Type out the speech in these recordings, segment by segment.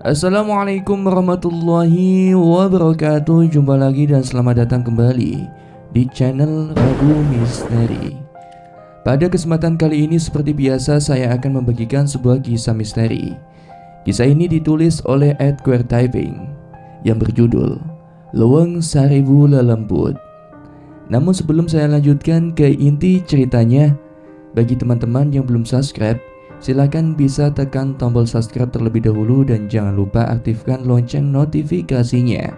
Assalamualaikum warahmatullahi wabarakatuh. Jumpa lagi dan selamat datang kembali di channel Ragu Misteri. Pada kesempatan kali ini seperti biasa saya akan membagikan sebuah kisah misteri. Kisah ini ditulis oleh Edward Typing yang berjudul Leweng Seribu Lelembut. Namun sebelum saya lanjutkan ke inti ceritanya, bagi teman-teman yang belum subscribe, silakan bisa tekan tombol subscribe terlebih dahulu dan jangan lupa aktifkan lonceng notifikasinya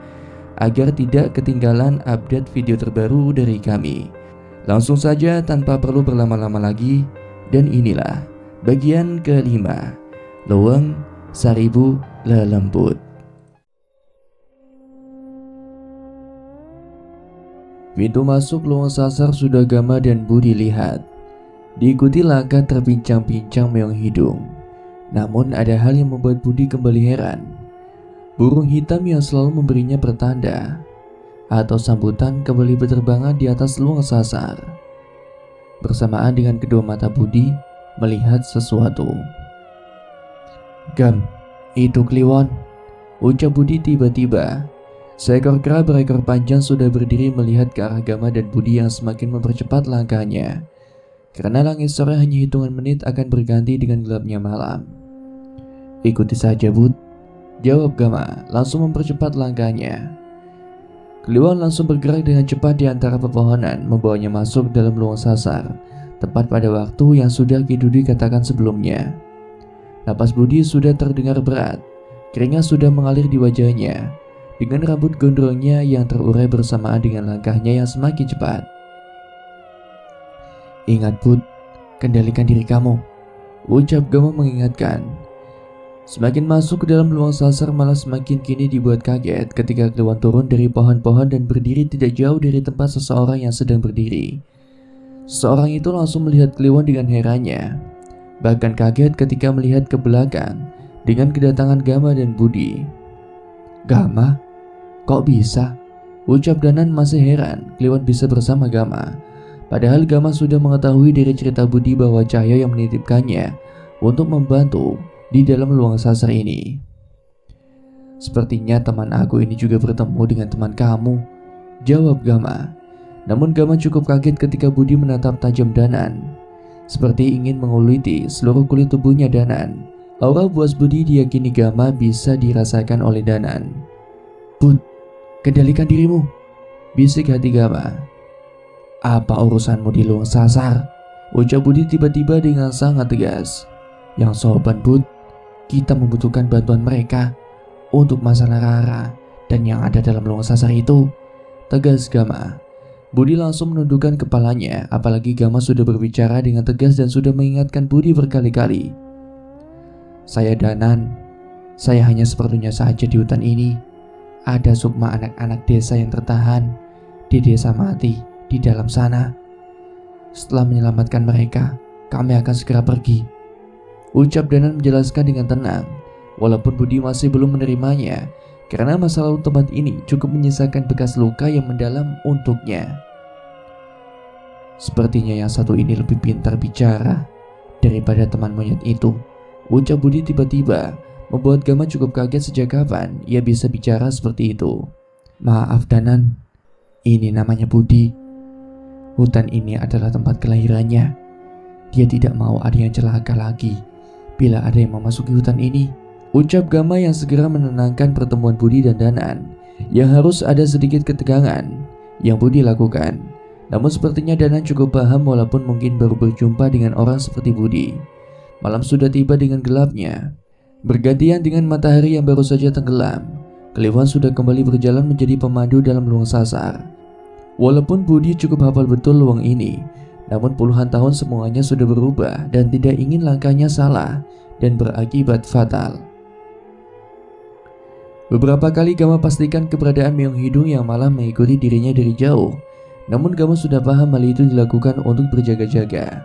agar tidak ketinggalan update video terbaru dari kami. Langsung saja tanpa perlu berlama-lama lagi, dan inilah bagian kelima, Leweng Seribu Lelembut. Pintu masuk Leweng Sasar sudah Gama dan Budi lihat. Diikuti langkah terpincang-pincang meong hidung. Namun ada hal yang membuat Budi kembali heran. Burung hitam yang selalu memberinya pertanda atau sambutan kembali berterbangan di atas Leweng Sasar. Bersamaan dengan kedua mata Budi melihat sesuatu. "Gam, itu Kliwon," ucap Budi tiba-tiba. Seekor kera berekor panjang sudah berdiri melihat ke arah Gama dan Budi yang semakin mempercepat langkahnya. Karena langit sore hanya hitungan menit akan berganti dengan gelapnya malam. "Ikuti saja, Bud," jawab Gama, langsung mempercepat langkahnya. Kliwon langsung bergerak dengan cepat di antara pepohonan, membawanya masuk dalam Leweng Sasar, tepat pada waktu yang sudah Ki Dudi katakan sebelumnya. Napas Budi sudah terdengar berat, keringat sudah mengalir di wajahnya, dengan rambut gondrongnya yang terurai bersamaan dengan langkahnya yang semakin cepat. "Ingat, Bud, kendalikan diri kamu," ucap Gama mengingatkan. Semakin masuk ke dalam Leweng Sasar malah semakin kini dibuat kaget ketika Kliwon turun dari pohon-pohon dan berdiri tidak jauh dari tempat seseorang yang sedang berdiri. Seseorang itu langsung melihat Kliwon dengan herannya, bahkan kaget ketika melihat ke belakang dengan kedatangan Gama dan Budi. "Gama, kok bisa?" ucap Danan masih heran Kliwon bisa bersama Gama. Padahal Gama sudah mengetahui dari cerita Budi bahwa Cahyo yang menitipkannya untuk membantu di dalam Leweng Sasar ini. "Sepertinya teman aku ini juga bertemu dengan teman kamu," jawab Gama. Namun Gama cukup kaget ketika Budi menatap tajam Danan, seperti ingin menguliti seluruh kulit tubuhnya Danan. Aura buas Budi diyakini Gama bisa dirasakan oleh Danan. "Bud, kendalikan dirimu," bisik hati Gama. "Apa urusanmu di Leweng Sasar?" ucap Budi tiba-tiba dengan sangat tegas. "Yang sopan, Bud, kita membutuhkan bantuan mereka untuk masalah Rara dan yang ada dalam Leweng Sasar itu," tegas Gama. Budi langsung menundukkan kepalanya, apalagi Gama sudah berbicara dengan tegas dan sudah mengingatkan Budi berkali-kali. "Saya Danan, saya hanya seperlunya saja di hutan ini. Ada sukma anak-anak desa yang tertahan di desa mati di dalam sana. Setelah menyelamatkan mereka, kami akan segera pergi," ucap Danan menjelaskan dengan tenang, walaupun Budi masih belum menerimanya karena masa lalu tempat ini cukup menyisakan bekas luka yang mendalam untuknya. "Sepertinya yang satu ini lebih pintar bicara daripada teman monyet itu," ucap Budi tiba-tiba, membuat Gama cukup kaget sejak kapan ia bisa bicara seperti itu. "Maaf Danan, ini namanya Budi. Hutan ini adalah tempat kelahirannya. Dia tidak mau ada yang celaka lagi bila ada yang memasuki hutan ini," ucap Gama yang segera menenangkan pertemuan Budi dan Danan yang harus ada sedikit ketegangan yang Budi lakukan. Namun sepertinya Danan cukup paham walaupun mungkin baru berjumpa dengan orang seperti Budi. Malam sudah tiba dengan gelapnya, bergantian dengan matahari yang baru saja tenggelam. Kliwon sudah kembali berjalan menjadi pemandu dalam Leweng Sasar. Walaupun Budi cukup hafal betul leweng ini, namun puluhan tahun semuanya sudah berubah dan tidak ingin langkahnya salah dan berakibat fatal. Beberapa kali Gama pastikan keberadaan meong hidung yang malah mengikuti dirinya dari jauh. Namun Gama sudah paham hal itu dilakukan untuk berjaga-jaga.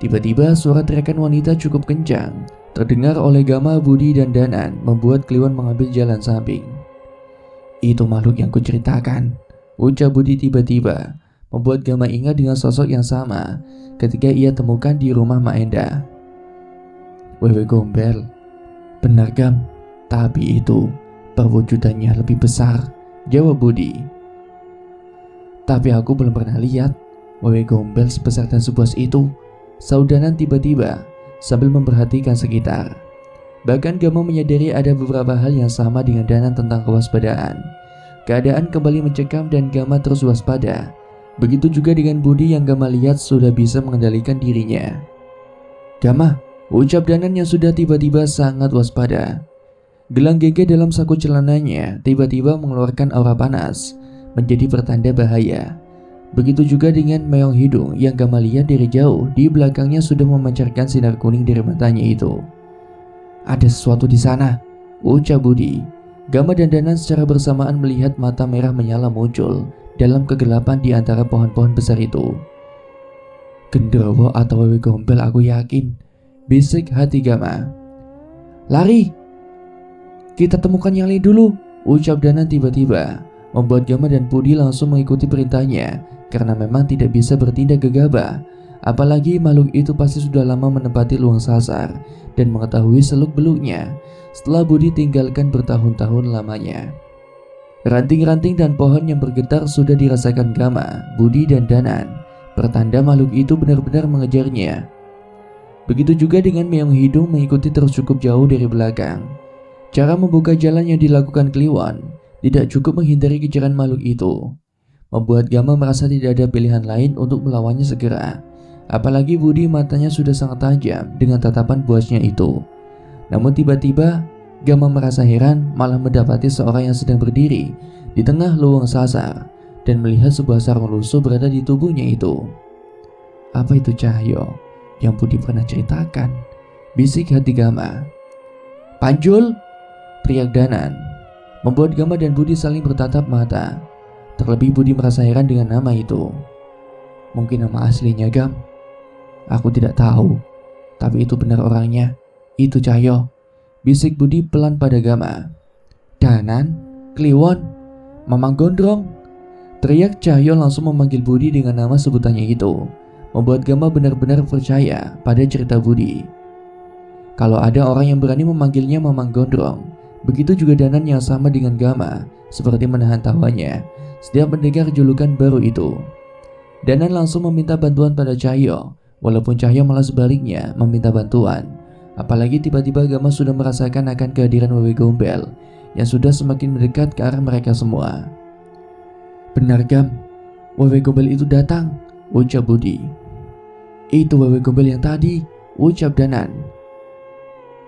Tiba-tiba suara teriakan wanita cukup kencang terdengar oleh Gama, Budi, dan Danan, membuat Kliwon mengambil jalan samping. "Itu makhluk yang kuceritakan," ucap Budi tiba-tiba, membuat Gama ingat dengan sosok yang sama ketika ia temukan di rumah Mak Enda. "Wewe Gombel, benar Gam, Tapi itu perwujudannya lebih besar, jawab Budi. Tapi aku belum pernah lihat wewe gombel sebesar dan sebuas itu, sahut Danan tiba-tiba sambil memperhatikan sekitar. Bahkan Gama menyadari ada beberapa hal yang sama dengan Danan tentang kewaspadaan. Keadaan kembali mencekam dan Gama terus waspada. Begitu juga dengan Budi yang Gama lihat sudah bisa mengendalikan dirinya. "Gama," ucap Danan yang sudah tiba-tiba sangat waspada. Gelang gege dalam saku celananya tiba-tiba mengeluarkan aura panas, menjadi pertanda bahaya. Begitu juga dengan meong hidung yang Gama lihat dari jauh, di belakangnya sudah memancarkan sinar kuning dari matanya itu. "Ada sesuatu di sana," ucap Budi. Gama dan Danan secara bersamaan melihat mata merah menyala muncul dalam kegelapan di antara pohon-pohon besar itu. "Genderuwo atau wewe gombel aku yakin," bisik hati Gama. "Lari! Kita temukan yang lain dulu," ucap Danan tiba-tiba, membuat Gama dan Budi langsung mengikuti perintahnya karena memang tidak bisa bertindak gegabah. Apalagi makhluk itu pasti sudah lama menempati luang sasar dan mengetahui seluk-beluknya setelah Budi tinggalkan bertahun-tahun lamanya. Ranting-ranting dan pohon yang bergetar sudah dirasakan Gama, Budi dan Danan, pertanda makhluk itu benar-benar mengejarnya. Begitu juga dengan meong hidung mengikuti terus cukup jauh dari belakang. Cara membuka jalan yang dilakukan Kliwon tidak cukup menghindari kejaran makhluk itu, membuat Gama merasa tidak ada pilihan lain untuk melawannya segera. Apalagi Budi matanya sudah sangat tajam dengan tatapan buasnya itu. Namun tiba-tiba Gama merasa heran malah mendapati seorang yang sedang berdiri di tengah luang sasar dan melihat sebuah sarung lusuh berada di tubuhnya itu. "Apa itu Cahyo yang Budi pernah ceritakan?" bisik hati Gama. "Panjul!" teriak Danan, membuat Gama dan Budi saling bertatap mata. Terlebih Budi merasa heran dengan nama itu. "Mungkin nama aslinya, Gam. Aku tidak tahu, tapi itu benar orangnya. Itu Cahyo," bisik Budi pelan pada Gama. "Danan, Kliwon, Mamang Gondrong!" teriak Cahyo langsung memanggil Budi dengan nama sebutannya itu, membuat Gama benar-benar percaya pada cerita Budi. Kalau ada orang yang berani memanggilnya Mamang Gondrong, begitu juga Danan yang sama dengan Gama seperti menahan tawanya setiap mendengar julukan baru itu. Danan langsung meminta bantuan pada Cahyo, walaupun Cahyo malah sebaliknya meminta bantuan. Apalagi tiba-tiba Gama sudah merasakan akan kehadiran wewe gombel yang sudah semakin mendekat ke arah mereka semua. "Benar, Gam, wewe gombel itu datang," ucap Budi. "Itu wewe gombel yang tadi," ucap Danan.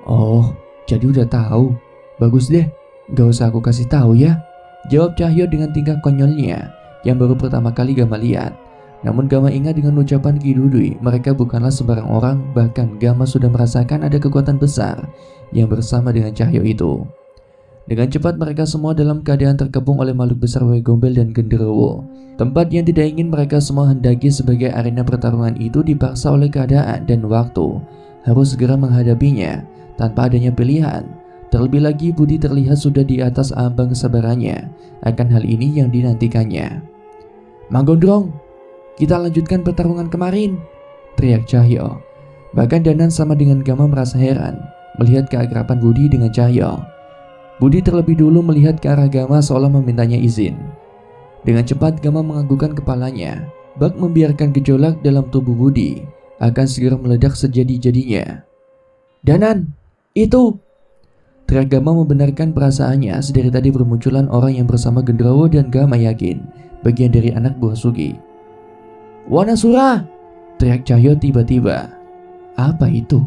"Oh, jadi udah tahu. Bagus deh, gak usah aku kasih tahu ya," jawab Cahyo dengan tingkah konyolnya yang baru pertama kali Gama lihat. Namun Gama ingat dengan ucapan Ki Dudui, mereka bukanlah sembarang orang. Bahkan Gama sudah merasakan ada kekuatan besar yang bersama dengan Cahyo itu. Dengan cepat mereka semua dalam keadaan terkepung oleh makhluk besar wewe gombel dan genderuwo. Tempat yang tidak ingin mereka semua hendaki sebagai arena pertarungan itu dipaksa oleh keadaan dan waktu harus segera menghadapinya tanpa adanya pilihan. Terlebih lagi Budi terlihat sudah di atas ambang kesabarannya akan hal ini yang dinantikannya. "Mang Gondrong, kita lanjutkan pertarungan kemarin," teriak Cahyo. Bahkan Danan sama dengan Gama merasa heran melihat keakraban Budi dengan Cahyo. Budi terlebih dulu melihat ke arah Gama seolah memintanya izin. Dengan cepat Gama menganggukkan kepalanya, bak membiarkan gejolak dalam tubuh Budi akan segera meledak sejadi-jadinya. "Danan, itu!" teriak Gama membenarkan perasaannya. Sedari tadi bermunculan orang yang bersama genderuwo dan Gama yakin bagian dari anak buah Sugi. "Wanasura!" teriak Cahyo tiba-tiba. "Apa itu?"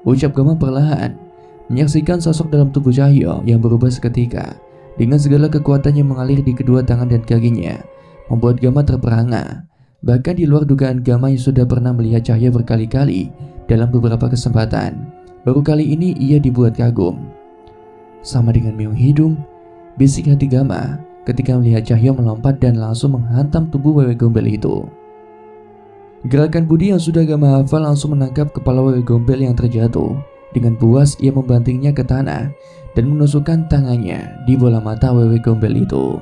ucap Gama perlahan, menyaksikan sosok dalam tubuh Cahyo yang berubah seketika dengan segala kekuatan yang mengalir di kedua tangan dan kakinya, membuat Gama terperangah. Bahkan di luar dugaan Gama yang sudah pernah melihat Cahyo berkali-kali dalam beberapa kesempatan, baru kali ini ia dibuat kagum. "Sama dengan meong hidung," bisik hati Gama ketika melihat Cahyo melompat dan langsung menghantam tubuh wewe gombel itu. Gerakan Budi yang sudah Gama hafal langsung menangkap kepala wewe gombel yang terjatuh. Dengan puas ia membantingnya ke tanah dan menusukkan tangannya di bola mata wewe gombel itu.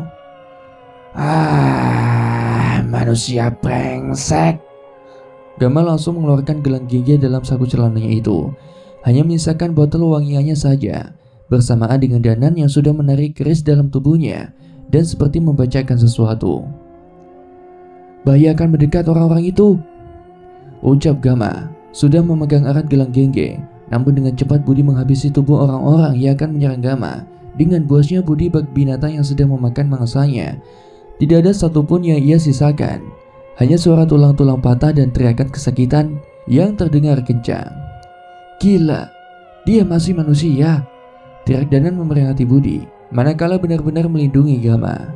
Manusia brengsek!" Gama langsung mengeluarkan gelang gigi dalam saku celananya itu, hanya menyisakan botol wangiannya saja bersamaan dengan Danan yang sudah menarik keris dalam tubuhnya dan seperti membacakan sesuatu. "Bahaya akan mendekat orang-orang itu," ucap Gama, sudah memegang erat gelang gengge. Namun dengan cepat Budi menghabisi tubuh orang-orang yang akan menyerang Gama. Dengan buasnya Budi bak binatang yang sedang memakan mangsanya. Tidak ada satupun yang ia sisakan. Hanya suara tulang-tulang patah dan teriakan kesakitan yang terdengar kencang. "Gila, dia masih manusia," teriak Danan memeringati Budi, manakala benar-benar melindungi Gama.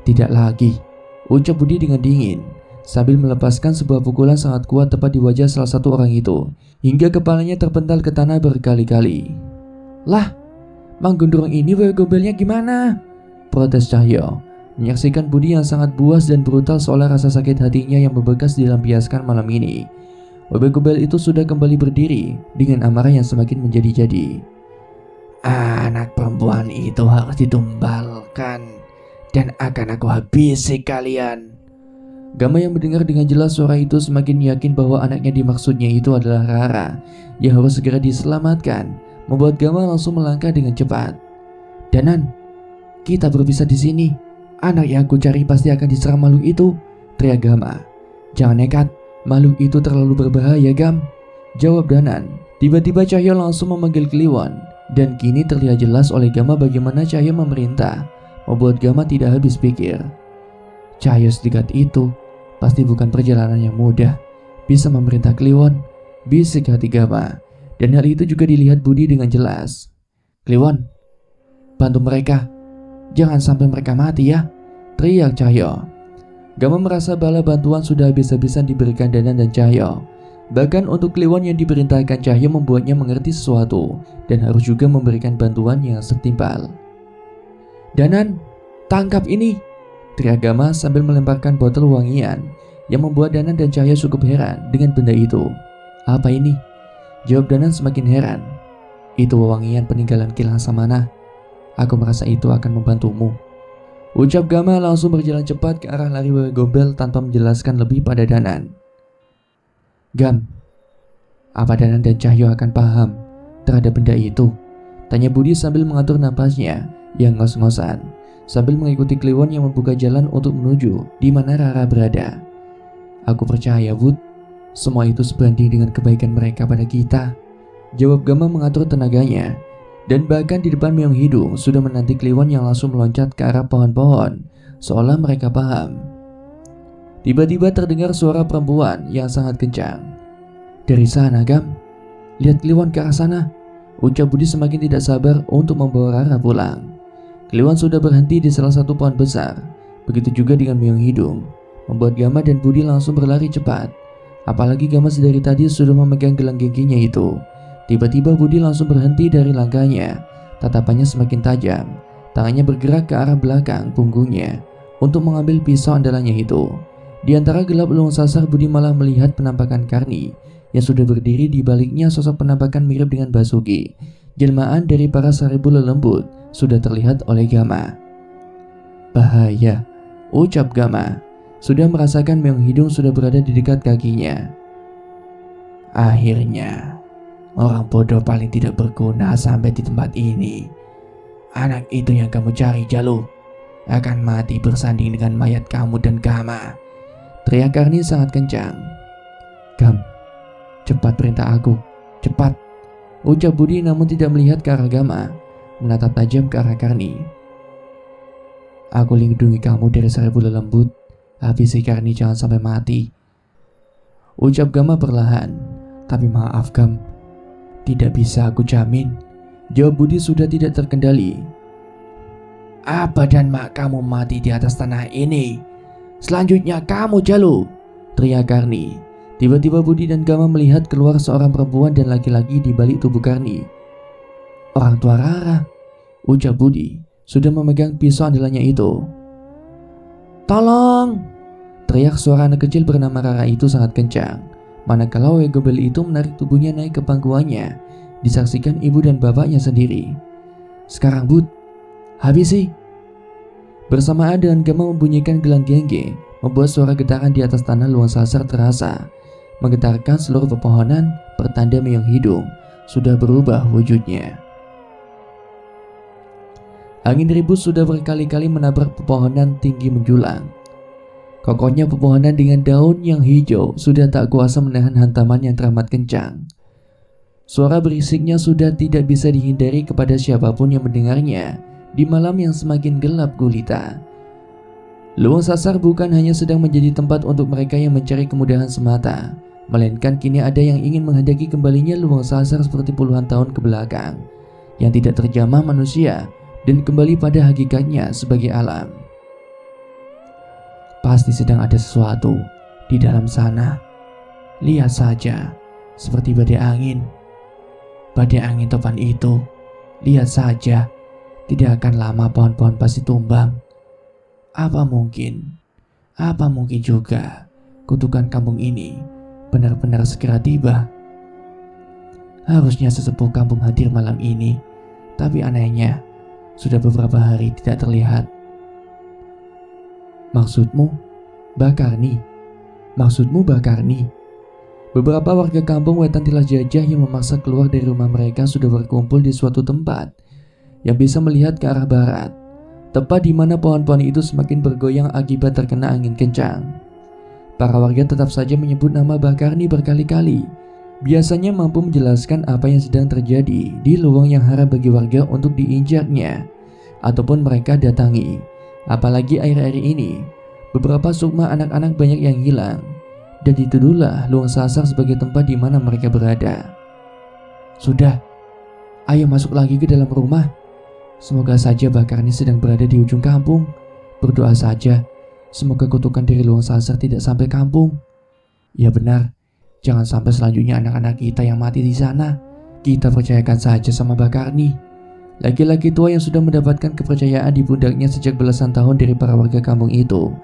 "Tidak lagi," ucap Budi dengan dingin, sambil melepaskan sebuah pukulan sangat kuat tepat di wajah salah satu orang itu, hingga kepalanya terpental ke tanah berkali-kali. "Lah, Mang Gondrong ini wewe gombelnya gimana?" protes Cahyo, menyaksikan Budi yang sangat buas dan brutal seolah rasa sakit hatinya yang membekas dilampiaskan malam ini. Wewe gombel itu sudah kembali berdiri dengan amarah yang semakin menjadi-jadi. "Anak perempuan itu harus ditumbalkan dan akan aku habisi kalian." Gama yang mendengar dengan jelas suara itu semakin yakin bahwa anaknya dimaksudnya itu adalah Rara yang harus segera diselamatkan, membuat Gama langsung melangkah dengan cepat. "Danan, kita berpisah di sini. Anak yang aku cari pasti akan diserang makhluk itu," teriak Gama. "Jangan nekat, makhluk itu terlalu berbahaya, Gam," jawab Danan. Tiba-tiba Cahyo langsung memanggil Kliwon, dan kini terlihat jelas oleh Gama bagaimana Cahyo memerintah, membuat Gama tidak habis pikir. Cahyo sedekat itu pasti bukan perjalanan yang mudah. Bisa memerintah Kliwon, bisik hati Gama. Dan hal itu juga dilihat Budi dengan jelas. "Kliwon, bantu mereka. Jangan sampai mereka mati ya," teriak Cahyo. Gama merasa bala bantuan sudah habis-habisan diberikan Danan dan Cahyo. Bahkan untuk Kliwon yang diperintahkan Cahyo membuatnya mengerti sesuatu dan harus juga memberikan bantuan yang setimpal. "Danan, tangkap ini," teriak Gama sambil melemparkan botol wangian yang membuat Danan dan Cahyo cukup heran dengan benda itu. "Apa ini?" jawab Danan semakin heran. "Itu wewangian peninggalan Kilang Samana. Aku merasa itu akan membantumu," ucap Gama langsung berjalan cepat ke arah lari wewe gombel tanpa menjelaskan lebih pada Danan. "Gam, apa Danan dan Cahyo akan paham terhadap benda itu?" tanya Budi sambil mengatur napasnya yang ngos-ngosan, sambil mengikuti Kliwon yang membuka jalan untuk menuju di mana Rara berada. "Aku percaya, Bud. Semua itu sebanding dengan kebaikan mereka pada kita," jawab Gama mengatur tenaganya. Dan bahkan di depan Meong Hidung sudah menanti Kliwon yang langsung meloncat ke arah pohon-pohon, seolah mereka paham. Tiba-tiba terdengar suara perempuan yang sangat kencang. "Dari sana, Gam. Lihat Kliwon ke arah sana," ucap Budi semakin tidak sabar untuk membawa Rara pulang. Kliwon sudah berhenti di salah satu pohon besar. Begitu juga dengan Meong Hidung, membuat Gama dan Budi langsung berlari cepat. Apalagi Gama sedari tadi sudah memegang gelang gengginya itu. Tiba-tiba Budi langsung berhenti dari langkahnya. Tatapannya semakin tajam. Tangannya bergerak ke arah belakang punggungnya untuk mengambil pisau andalannya itu. Di antara gelap lubang sasar Budi malah melihat penampakan Karni yang sudah berdiri di baliknya. Sosok penampakan mirip dengan Basuki, jelmaan dari para seribu lelembut, sudah terlihat oleh Gama. "Bahaya," ucap Gama. Sudah merasakan Meong Hidung sudah berada di dekat kakinya. "Akhirnya, orang bodoh paling tidak berguna sampai di tempat ini. Anak itu yang kamu cari, Jalu, akan mati bersanding dengan mayat kamu dan Gama," teriak Karni sangat kencang. "Gam, cepat perintah aku, cepat," ucap Budi namun tidak melihat ke arah Gama, menatap tajam ke arah Karni. "Aku lindungi kamu dari seribu lelembut. Habisi Karni jangan sampai mati," ucap Gama perlahan. "Tapi maaf, Gam, tidak bisa aku jamin," jawab Budi sudah tidak terkendali. "Apa dan mak kamu mati di atas tanah ini? Selanjutnya kamu, Jalu," teriak Karni. Tiba-tiba Budi dan Gama melihat keluar seorang perempuan dan laki-laki di balik tubuh Karni. "Orang tua Rara," ucap Budi sudah memegang pisau andalannya itu. "Tolong!" teriak suara anak kecil bernama Rara itu sangat kencang. Manakala wewe gombel itu menarik tubuhnya naik ke pangkuannya, disaksikan ibu dan bapaknya sendiri. "Sekarang, Bud, habisi!" Bersamaan dengan Gama membunyikan gelang gengge, membuat suara getaran di atas tanah luang sasar terasa, menggetarkan seluruh pepohonan, pertanda Meong Hidung sudah berubah wujudnya. Angin ribut sudah berkali-kali menabrak pepohonan tinggi menjulang. Kokohnya pepohonan dengan daun yang hijau sudah tak kuasa menahan hantaman yang teramat kencang. Suara berisiknya sudah tidak bisa dihindari kepada siapapun yang mendengarnya di malam yang semakin gelap gulita. Luang Sasar bukan hanya sedang menjadi tempat untuk mereka yang mencari kemudahan semata, melainkan kini ada yang ingin menghendaki kembalinya Luang Sasar seperti puluhan tahun ke belakang, yang tidak terjamah manusia dan kembali pada hakikatnya sebagai alam. Pasti sedang ada sesuatu di dalam sana. Lihat saja, seperti badai angin. Badai angin topan itu, lihat saja, tidak akan lama pohon-pohon pasti tumbang. Apa mungkin juga kutukan kampung ini benar-benar segera tiba. Harusnya sesepuh kampung hadir malam ini, tapi anehnya sudah beberapa hari tidak terlihat. Maksudmu Bakarni? Beberapa warga kampung Wetan Tilas Jajah yang memaksa keluar dari rumah mereka sudah berkumpul di suatu tempat yang bisa melihat ke arah barat, tepat di mana pohon-pohon itu semakin bergoyang akibat terkena angin kencang. Para warga tetap saja menyebut nama Bakarni berkali-kali. Biasanya mampu menjelaskan apa yang sedang terjadi di lubang yang haram bagi warga untuk diinjaknya ataupun mereka datangi. Apalagi akhir-akhir ini, beberapa sukma anak-anak banyak yang hilang, dan dituduhlah Luang Sasar sebagai tempat di mana mereka berada. Sudah, ayo masuk lagi ke dalam rumah. Semoga saja Bakarni sedang berada di ujung kampung. Berdoa saja, semoga kutukan dari Luang Sasar tidak sampai kampung. Ya benar, jangan sampai selanjutnya anak-anak kita yang mati di sana. Kita percayakan saja sama Bakarni. Laki-laki tua yang sudah mendapatkan kepercayaan di pundaknya sejak belasan tahun dari para warga kampung itu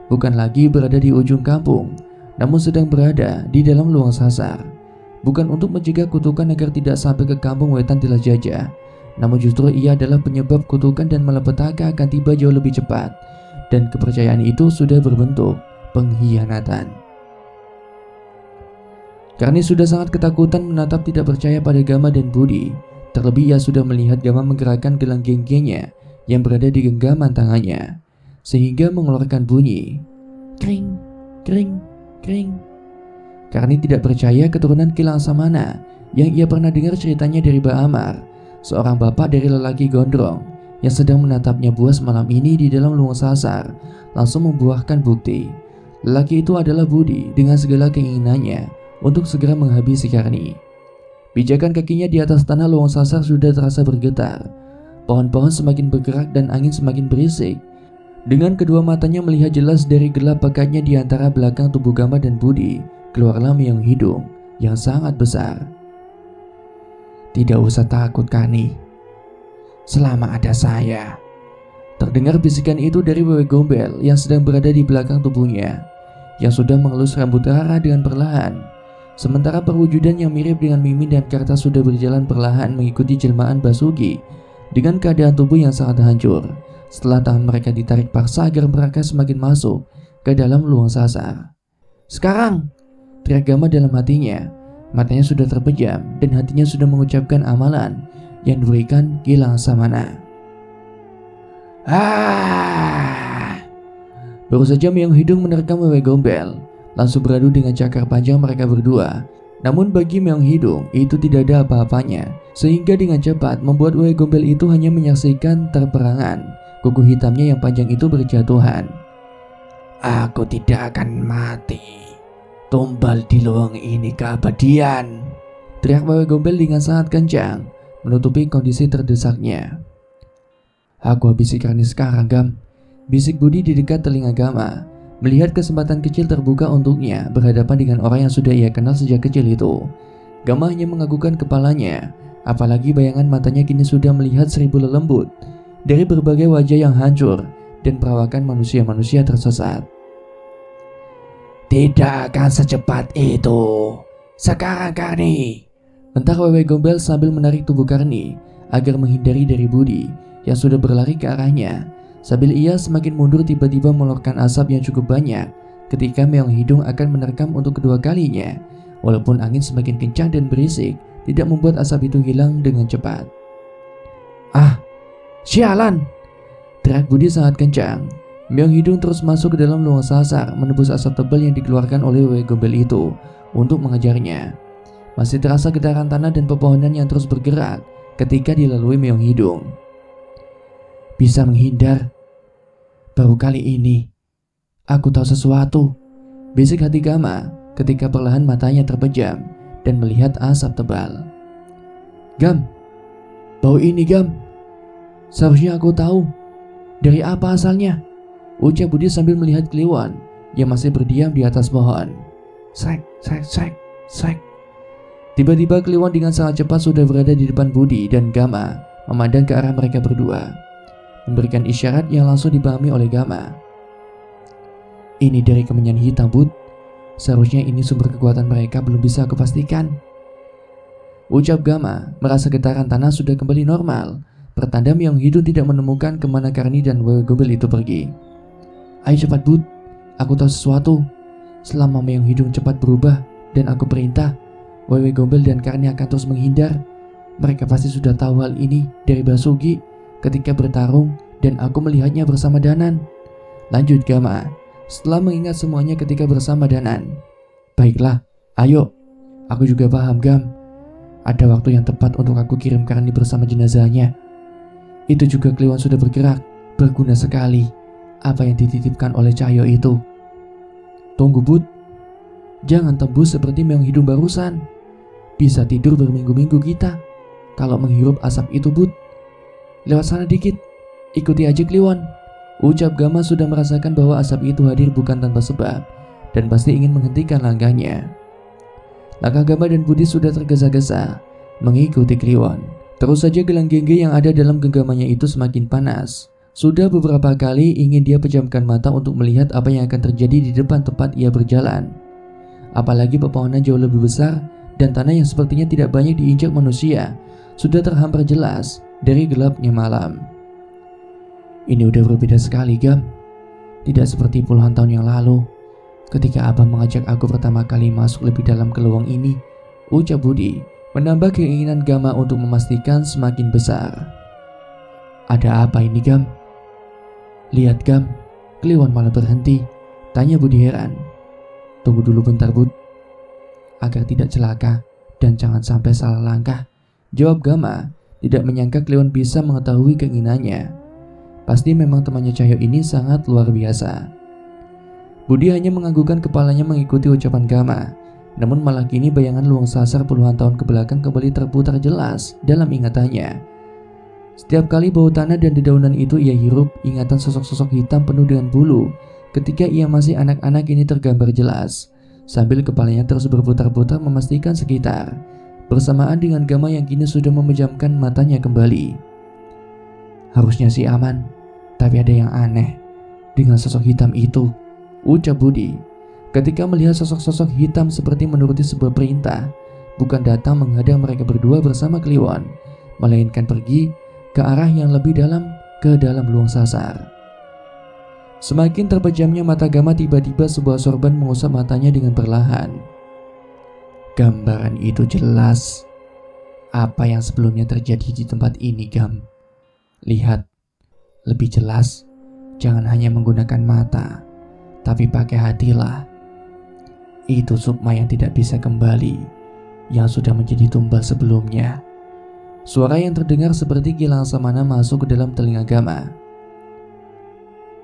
bukan lagi berada di ujung kampung, namun sedang berada di dalam Luang Sasar. Bukan untuk mencegah kutukan agar tidak sampai ke kampung Wetan Tilas Jajah, namun justru ia adalah penyebab kutukan dan malapetaka akan tiba jauh lebih cepat, dan kepercayaan itu sudah berbentuk pengkhianatan. Karni sudah sangat ketakutan menatap tidak percaya pada Gama dan Budi. Terlebih ia sudah melihat Gama menggerakkan gelang genggenya yang berada di genggaman tangannya, sehingga mengeluarkan bunyi kring, kring, kring. Karni tidak percaya keturunan Kilang Samana yang ia pernah dengar ceritanya dari Ba Amar, seorang bapak dari lelaki gondrong yang sedang menatapnya buas malam ini di dalam Luang Sasar, langsung membuahkan bukti. Lelaki itu adalah Budi dengan segala keinginannya untuk segera menghabisi Karni. Pijakan kakinya di atas tanah Luang Sasar sudah terasa bergetar. Pohon-pohon semakin bergerak dan angin semakin berisik. Dengan kedua matanya melihat jelas dari gelap pekatnya di antara belakang tubuh Gama dan Budi, keluarlah meong hidung yang sangat besar. Tidak usah takut, Karni. Selama ada saya. Terdengar bisikan itu dari Wewe Gombel yang sedang berada di belakang tubuhnya, yang sudah mengelus rambut Rara dengan perlahan. Sementara perwujudan yang mirip dengan Mimin dan Karta sudah berjalan perlahan mengikuti jelmaan Basuki dengan keadaan tubuh yang sangat hancur setelah tangan mereka ditarik paksa agar mereka semakin masuk ke dalam Luang Sasar. Sekarang, teriak Gama dalam hatinya. Matanya sudah terpejam dan hatinya sudah mengucapkan amalan yang diberikan Kilang Samana. Baru saja meong hidung menerkam Wewe Gombel, langsung beradu dengan cakar panjang mereka berdua. Namun bagi meong hidung itu tidak ada apa-apanya, sehingga dengan cepat membuat Wewe Gombel itu hanya menyaksikan terperangan kuku hitamnya yang panjang itu berjatuhan. Aku tidak akan mati, tumbal di lubang ini keabadian, teriak Wewe Gombel dengan sangat kencang, menutupi kondisi terdesaknya. Aku habisi Karni sekarang, Gam, bisik Budi di dekat telinga Gama. Melihat kesempatan kecil terbuka untuknya berhadapan dengan orang yang sudah ia kenal sejak kecil itu, Gama hanya menganggukkan kepalanya, apalagi bayangan matanya kini sudah melihat 1000 lelembut dari berbagai wajah yang hancur dan perawakan manusia-manusia tersesat. Tidak akan secepat itu. Sekarang, Karni, bentak Wewe Gombel sambil menarik tubuh Karni agar menghindari dari Budi yang sudah berlari ke arahnya. Sambil ia semakin mundur, tiba-tiba mengeluarkan asap yang cukup banyak ketika meong hidung akan menerkam untuk kedua kalinya. Walaupun angin semakin kencang dan berisik, tidak membuat asap itu hilang dengan cepat. Ah, sialan! Teriak Budi sangat kencang. Meong Hidung terus masuk ke dalam luang sasar, menembus asap tebal yang dikeluarkan oleh wewe gombel itu untuk mengejarnya. Masih terasa getaran tanah dan pepohonan yang terus bergerak ketika dilalui Meong Hidung. Bisa menghindar. Baru kali ini aku tahu sesuatu, bisik hati Gama ketika perlahan matanya terpejam dan melihat asap tebal. Gam, bau ini Gam. Seharusnya aku tahu. Dari apa asalnya? Ucap Budi sambil melihat Kliwon yang masih berdiam di atas pohon. Srek, srek, srek, srek. Tiba-tiba Kliwon dengan sangat cepat sudah berada di depan Budi dan Gama, memandang ke arah mereka berdua, memberikan isyarat yang langsung dipahami oleh Gama. Ini dari kemenyan hitam, Bud. Seharusnya ini sumber kekuatan mereka belum bisa aku pastikan. Ucap Gama, merasa getaran tanah sudah kembali normal, pertanda Meong Hidung tidak menemukan kemana Karni dan wewe gombel itu pergi. Ayo cepat Bud, aku tahu sesuatu. Selama Meong Hidung cepat berubah dan aku perintah, wewe gombel dan Karni akan terus menghindar. Mereka pasti sudah tahu hal ini dari Basugi ketika bertarung dan aku melihatnya bersama Danan. Lanjut Gama, setelah mengingat semuanya ketika bersama Danan. Baiklah, ayo. Aku juga paham Gam. Ada waktu yang tepat untuk aku kirim Karni bersama jenazahnya. Itu juga Kliwon sudah bergerak, berguna sekali apa yang dititipkan oleh Cahyo itu. Tunggu Bud, jangan tembus seperti Meong Hidung barusan. Bisa tidur berminggu-minggu kita kalau menghirup asap itu Bud. Lewat sana dikit, ikuti aja Kliwon. Ucap Gama sudah merasakan bahwa asap itu hadir bukan tanpa sebab dan pasti ingin menghentikan langkahnya. Langkah Gama dan Budi sudah tergesa-gesa mengikuti Kliwon. Terus saja gelang gengge yang ada dalam genggamannya itu semakin panas. Sudah beberapa kali ingin dia pejamkan mata untuk melihat apa yang akan terjadi di depan tempat ia berjalan. Apalagi pepohonan jauh lebih besar dan tanah yang sepertinya tidak banyak diinjak manusia sudah terhampar jelas dari gelapnya malam. Ini udah berbeda sekali Gam. Tidak seperti puluhan tahun yang lalu ketika Abah mengajak aku pertama kali masuk lebih dalam ke lubang ini, ucap Budi, menambah keinginan Gama untuk memastikan semakin besar. Ada apa ini Gam? Lihat Gam, Kliwon malah berhenti, tanya Budi heran. Tunggu dulu bentar Bud, agar tidak celaka dan jangan sampai salah langkah, jawab Gama, tidak menyangka Kliwon bisa mengetahui keinginannya. Pasti memang temannya Cahyo ini sangat luar biasa. Budi hanya menganggukkan kepalanya mengikuti ucapan Gama. Namun malah kini bayangan luang sasar puluhan tahun ke belakang kembali terputar jelas dalam ingatannya. Setiap kali bau tanah dan dedaunan itu ia hirup, ingatan sosok-sosok hitam penuh dengan bulu ketika ia masih anak-anak ini tergambar jelas, sambil kepalanya terus berputar-putar memastikan sekitar, bersamaan dengan Gama yang kini sudah memejamkan matanya kembali. Harusnya sih aman, tapi ada yang aneh dengan sosok hitam itu, ucap Budi ketika melihat sosok-sosok hitam seperti menuruti sebuah perintah, bukan datang menghadang mereka berdua bersama Kliwon, melainkan pergi ke arah yang lebih dalam, ke dalam luang sasar. Semakin terpejamnya mata Gama, tiba-tiba sebuah sorban mengusap matanya dengan perlahan. Gambaran itu jelas. Apa yang sebelumnya terjadi di tempat ini, Gam? Lihat, lebih jelas. Jangan hanya menggunakan mata, tapi pakai hatilah. Itu Sukma yang tidak bisa kembali, yang sudah menjadi tumbal sebelumnya. Suara yang terdengar seperti kilang samana masuk ke dalam telinga Gama.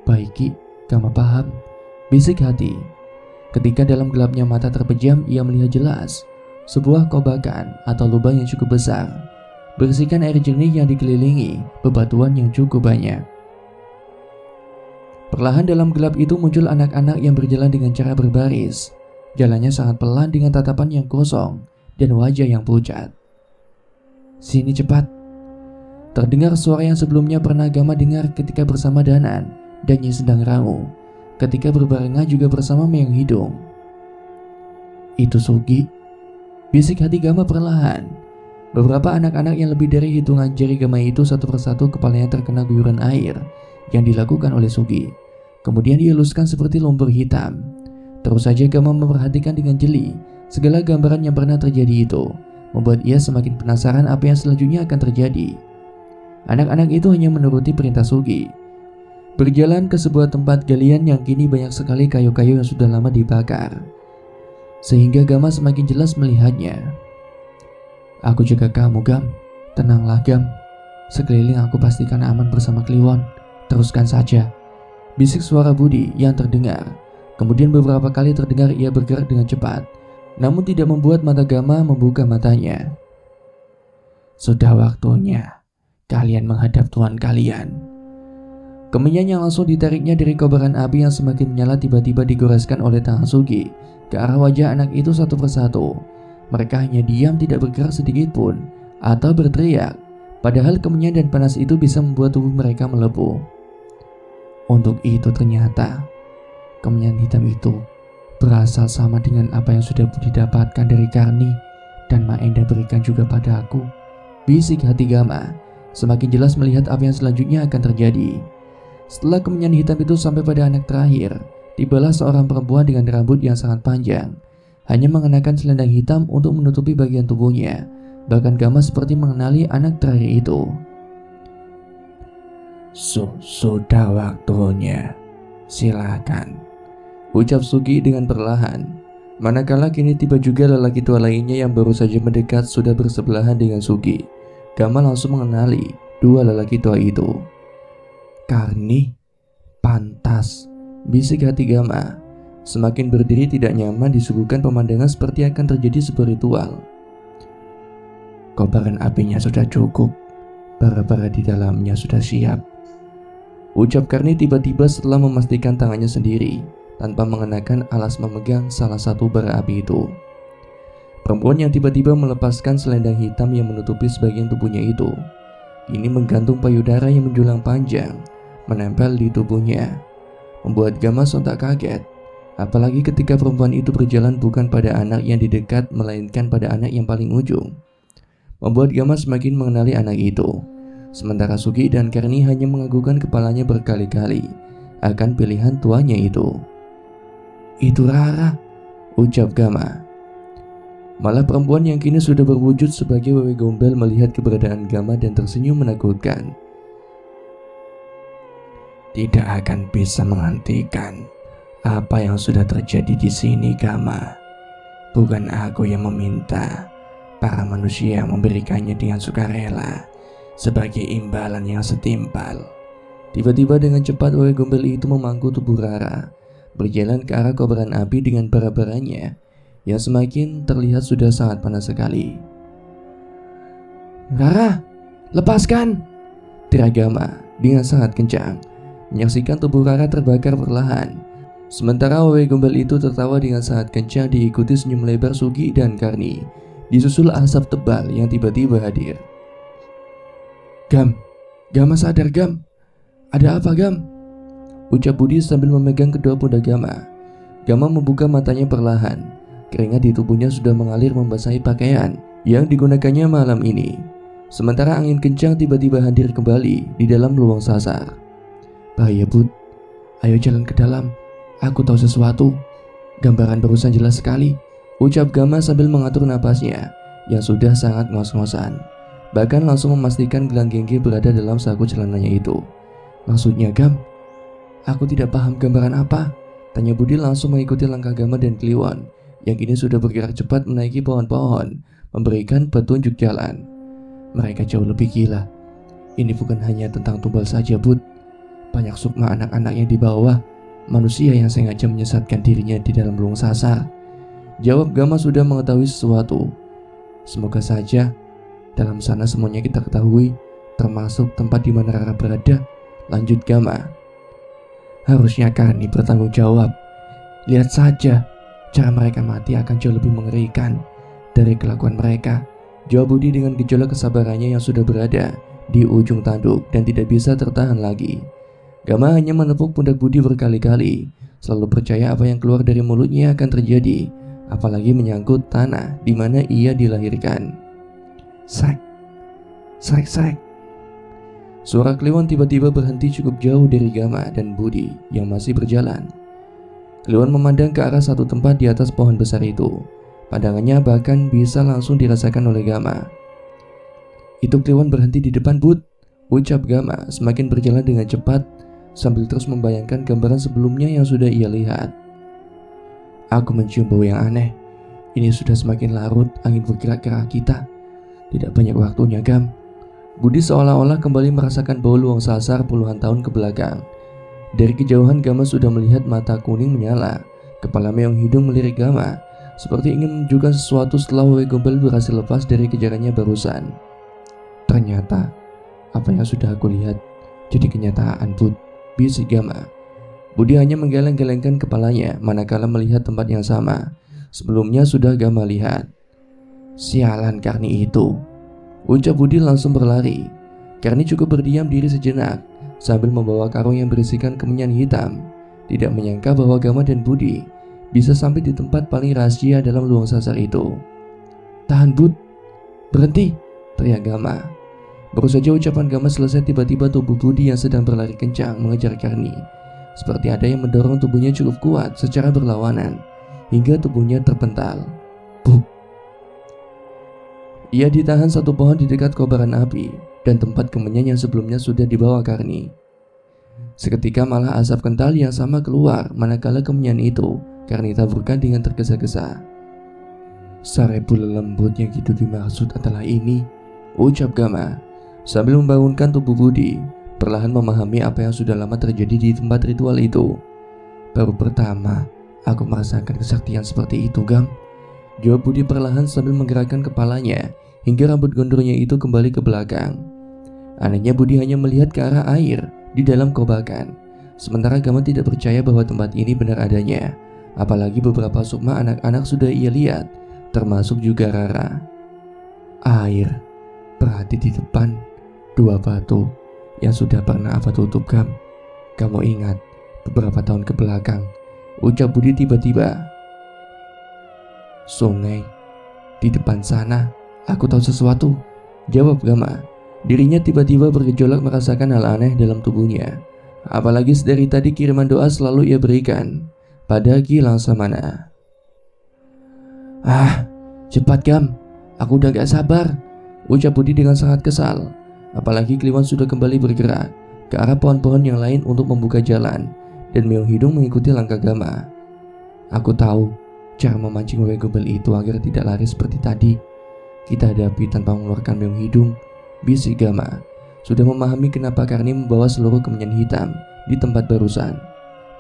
Baik Ki, Gama paham, bisik hati. Ketika dalam gelapnya mata terpejam, ia melihat jelas sebuah kobakan atau lubang yang cukup besar, berisikan air jernih yang dikelilingi bebatuan yang cukup banyak. Perlahan dalam gelap itu muncul anak-anak yang berjalan dengan cara berbaris. Jalannya sangat pelan dengan tatapan yang kosong dan wajah yang pucat. Sini cepat. Terdengar suara yang sebelumnya pernah Gama dengar ketika bersama Danan dan Nyi sedang rangu, ketika berbarengan juga bersama Meong Hidung. Itu Sugi, bisik hati Gama perlahan. Beberapa anak-anak yang lebih dari hitungan jari Gama itu satu persatu kepalanya terkena guyuran air yang dilakukan oleh Sugi. Kemudian dihaluskan seperti lumpur hitam. Terus saja Gama memperhatikan dengan jeli segala gambaran yang pernah terjadi itu, membuat ia semakin penasaran apa yang selanjutnya akan terjadi. Anak-anak itu hanya menuruti perintah Sugi. berjalan ke sebuah tempat galian yang kini banyak sekali kayu-kayu yang sudah lama dibakar, sehingga Gama semakin jelas melihatnya. "Aku jaga kamu, Gam. Tenanglah, Gam. Sekeliling aku pastikan aman bersama Kliwon. Teruskan saja," bisik suara Budi yang terdengar. Kemudian beberapa kali terdengar ia bergerak dengan cepat, namun tidak membuat mata Gama membuka matanya. "Sudah waktunya kalian menghadap tuan kalian." Kemenyan yang langsung ditariknya dari kobaran api yang semakin menyala tiba-tiba digoreskan oleh tangan Sugi ke arah wajah anak itu satu persatu. Mereka hanya diam, tidak bergerak sedikit pun atau berteriak, padahal kemenyan dan panas itu bisa membuat tubuh mereka melepuh. Untuk itu ternyata kemenyan hitam itu berasal sama dengan apa yang sudah Budi dapatkan dari Karni dan Maenda berikan juga pada aku, bisik hati Gama, semakin jelas melihat apa yang selanjutnya akan terjadi. Setelah kemenyan hitam itu sampai pada anak terakhir, tibalah seorang perempuan dengan rambut yang sangat panjang, hanya mengenakan selendang hitam untuk menutupi bagian tubuhnya. Bahkan Gama seperti mengenali anak terakhir itu. Sudah waktunya, silakan, ucap Sugi dengan perlahan. Manakala kini tiba juga lelaki tua lainnya yang baru saja mendekat sudah bersebelahan dengan Sugi. Gama langsung mengenali dua lelaki tua itu. "Karni, pantas," bisik hati Gama. Semakin berdiri tidak nyaman disuguhkan pemandangan seperti akan terjadi sebuah ritual. "Kobaran apinya sudah cukup, bara-bara di dalamnya sudah siap," ucap Karni tiba-tiba setelah memastikan tangannya sendiri tanpa mengenakan alas memegang salah satu bara api itu. Perempuan yang tiba-tiba melepaskan selendang hitam yang menutupi sebagian tubuhnya itu kini menggantung payudara yang menjulang panjang menempel di tubuhnya, membuat Gama sontak kaget. Apalagi ketika perempuan itu berjalan bukan pada anak yang didekat melainkan pada anak yang paling ujung, membuat Gama semakin mengenali anak itu. Sementara Sugi dan Karni hanya menganggukkan kepalanya berkali-kali akan pilihan tuanya itu. "Itu Rara," ucap Gama. Malah perempuan yang kini sudah berwujud sebagai wewe gombel melihat keberadaan Gama dan tersenyum menakutkan. "Tidak akan bisa menghentikan apa yang sudah terjadi di sini, Gama. Bukan aku yang meminta, para manusia yang memberikannya dengan sukarela sebagai imbalan yang setimpal." Tiba-tiba dengan cepat wewe gombel itu memangku tubuh Rara, berjalan ke arah kobaran api dengan bara-baranya yang semakin terlihat sudah sangat panas sekali. "Rara, lepaskan!" teriak Gama dengan sangat kencang, menyaksikan tubuh Rara terbakar perlahan. Sementara wewe gombel itu tertawa dengan sangat kencang diikuti senyum lebar Sugi dan Karni, disusul asap tebal yang tiba-tiba hadir. Gama sadar, Gam. Ada apa, Gam?" ucap Budi sambil memegang kedua pundak Gama. Gama membuka matanya perlahan. Keringat di tubuhnya sudah mengalir membasahi pakaian yang digunakannya malam ini. Sementara angin kencang tiba-tiba hadir kembali di dalam lubang sasar. "Bahaya, Bud. Ayo jalan ke dalam. Aku tahu sesuatu. Gambaran barusan jelas sekali," ucap Gama sambil mengatur napasnya yang sudah sangat ngos-ngosan. Bahkan langsung memastikan gelang gengge berada dalam saku celananya itu. "Maksudnya, Gam? Aku tidak paham gambaran apa?" tanya Budi langsung mengikuti langkah Gama dan Kliwon yang kini sudah bergerak cepat menaiki pohon-pohon, memberikan petunjuk jalan. Mereka jauh lebih gila. Ini bukan hanya tentang tumbal saja, Bud. Banyak sukma anak-anak yang di bawah, manusia yang sengaja menyesatkan dirinya di dalam lubang sasar, jawab Gama sudah mengetahui sesuatu. "Semoga saja dalam sana semuanya kita ketahui, termasuk tempat di mana Rara berada," lanjut Gama. "Harusnya Karni bertanggung jawab. Lihat saja, cara mereka mati akan jauh lebih mengerikan dari kelakuan mereka," jawab Budi dengan gejolak kesabarannya yang sudah berada di ujung tanduk dan tidak bisa tertahan lagi. Gama hanya menepuk pundak Budi berkali-kali, selalu percaya apa yang keluar dari mulutnya akan terjadi, apalagi menyangkut tanah di mana ia dilahirkan. Srek, srek, srek. Suara Kliwon tiba-tiba berhenti cukup jauh dari Gama dan Budi yang masih berjalan. Kliwon memandang ke arah satu tempat di atas pohon besar itu. Pandangannya bahkan bisa langsung dirasakan oleh Gama. "Itu Kliwon berhenti di depan, Bud," ucap Gama semakin berjalan dengan cepat sambil terus membayangkan gambaran sebelumnya yang sudah ia lihat. Aku mencium bau yang aneh. Ini sudah semakin larut, angin bergerak ke arah kita. Tidak banyak waktunya, Gam. Budi seolah-olah kembali merasakan bau luang sasar puluhan tahun ke belakang. Dari kejauhan Gama sudah melihat mata kuning menyala. Kepala meong hidung melirik Gama, seperti ingin menunjukkan sesuatu setelah Wewe Gombel berhasil lepas dari kejarannya barusan. Ternyata, apa yang sudah aku lihat jadi kenyataan, Bud, bisik Gama. Budi hanya menggeleng-gelengkan kepalanya manakala melihat tempat yang sama. Sebelumnya sudah Gama lihat. Sialan Karni itu, ucap Budi langsung berlari. Karni cukup berdiam diri sejenak sambil membawa karung yang berisikan kemenyan hitam. Tidak menyangka bahwa Gama dan Budi bisa sampai di tempat paling rahasia dalam luang sasar itu. Tahan, Bud, berhenti, teriak Gama. Baru saja ucapan Gama selesai, tiba-tiba tubuh Budi yang sedang berlari kencang mengejar Karni. Seperti ada yang mendorong tubuhnya cukup kuat secara berlawanan hingga tubuhnya terpental. Buk! Ia ditahan satu pohon di dekat kobaran api dan tempat kemenyan yang sebelumnya sudah dibawa Karni. Seketika malah asap kental yang sama keluar manakala kemenyan itu Karni taburkan dengan tergesa-gesa. Sarepul lembut yang itu dimaksud adalah ini, ucap Gama sambil membangunkan tubuh Budi, perlahan memahami apa yang sudah lama terjadi di tempat ritual itu. Baru pertama aku merasakan kesaktian seperti itu, Gam, jawab Budi perlahan sambil menggerakkan kepalanya hingga rambut gondornya itu kembali ke belakang. Anehnya Budi hanya melihat ke arah air di dalam kobakan, sementara Gama tidak percaya bahwa tempat ini benar adanya. Apalagi beberapa sukma anak-anak sudah ia lihat, termasuk juga Rara. Air, perhati di depan, 2 batu yang sudah pernah apa tutup, Gam. Kamu ingat beberapa tahun ke belakang, ucap Budi tiba-tiba. Sungai, di depan sana, aku tahu sesuatu, jawab Gama. Dirinya tiba-tiba bergejolak merasakan hal aneh dalam tubuhnya. Apalagi dari tadi kiriman doa selalu ia berikan pada Ki Langsamana. Cepat Gam, aku udah gak sabar, ucap Budi dengan sangat kesal. Apalagi Kliwon sudah kembali bergerak ke arah pohon-pohon yang lain untuk membuka jalan, dan meong hidung mengikuti langkah Gama. Aku tahu cara memancing Wewe Gombel itu agar tidak lari seperti tadi. Kita hadapi tanpa mengeluarkan meong hidung, bisik Gama. Sudah memahami kenapa Karni membawa seluruh kemenyan hitam di tempat barusan.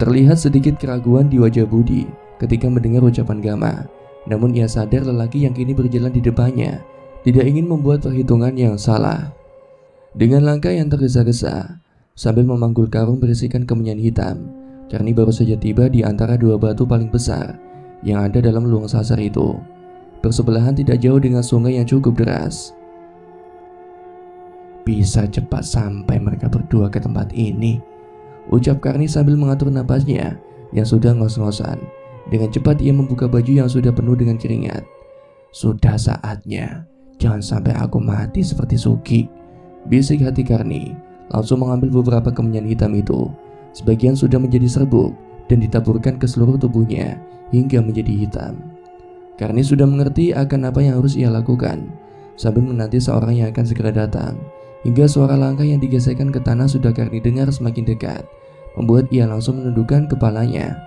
Terlihat sedikit keraguan di wajah Budi ketika mendengar ucapan Gama. Namun ia sadar lelaki yang kini berjalan di depannya tidak ingin membuat perhitungan yang salah. Dengan langkah yang tergesa-gesa, sambil memanggul karung berisikan kemenyan hitam, Karni baru saja tiba di antara 2 batu paling besar yang ada dalam luang sasar itu. Bersebelahan tidak jauh dengan sungai yang cukup deras. Bisa cepat sampai mereka berdua ke tempat ini, ucap Karni sambil mengatur napasnya yang sudah ngos-ngosan. Dengan cepat ia membuka baju yang sudah penuh dengan keringat. Sudah saatnya, jangan sampai aku mati seperti Suki, bisik hati Karni. Langsung mengambil beberapa kemenyan hitam itu. Sebagian sudah menjadi serbuk dan ditaburkan ke seluruh tubuhnya hingga menjadi hitam. Karni sudah mengerti akan apa yang harus ia lakukan, sambil menanti seorang yang akan segera datang. Hingga suara langkah yang digesekkan ke tanah sudah Karni dengar semakin dekat, membuat ia langsung menundukkan kepalanya.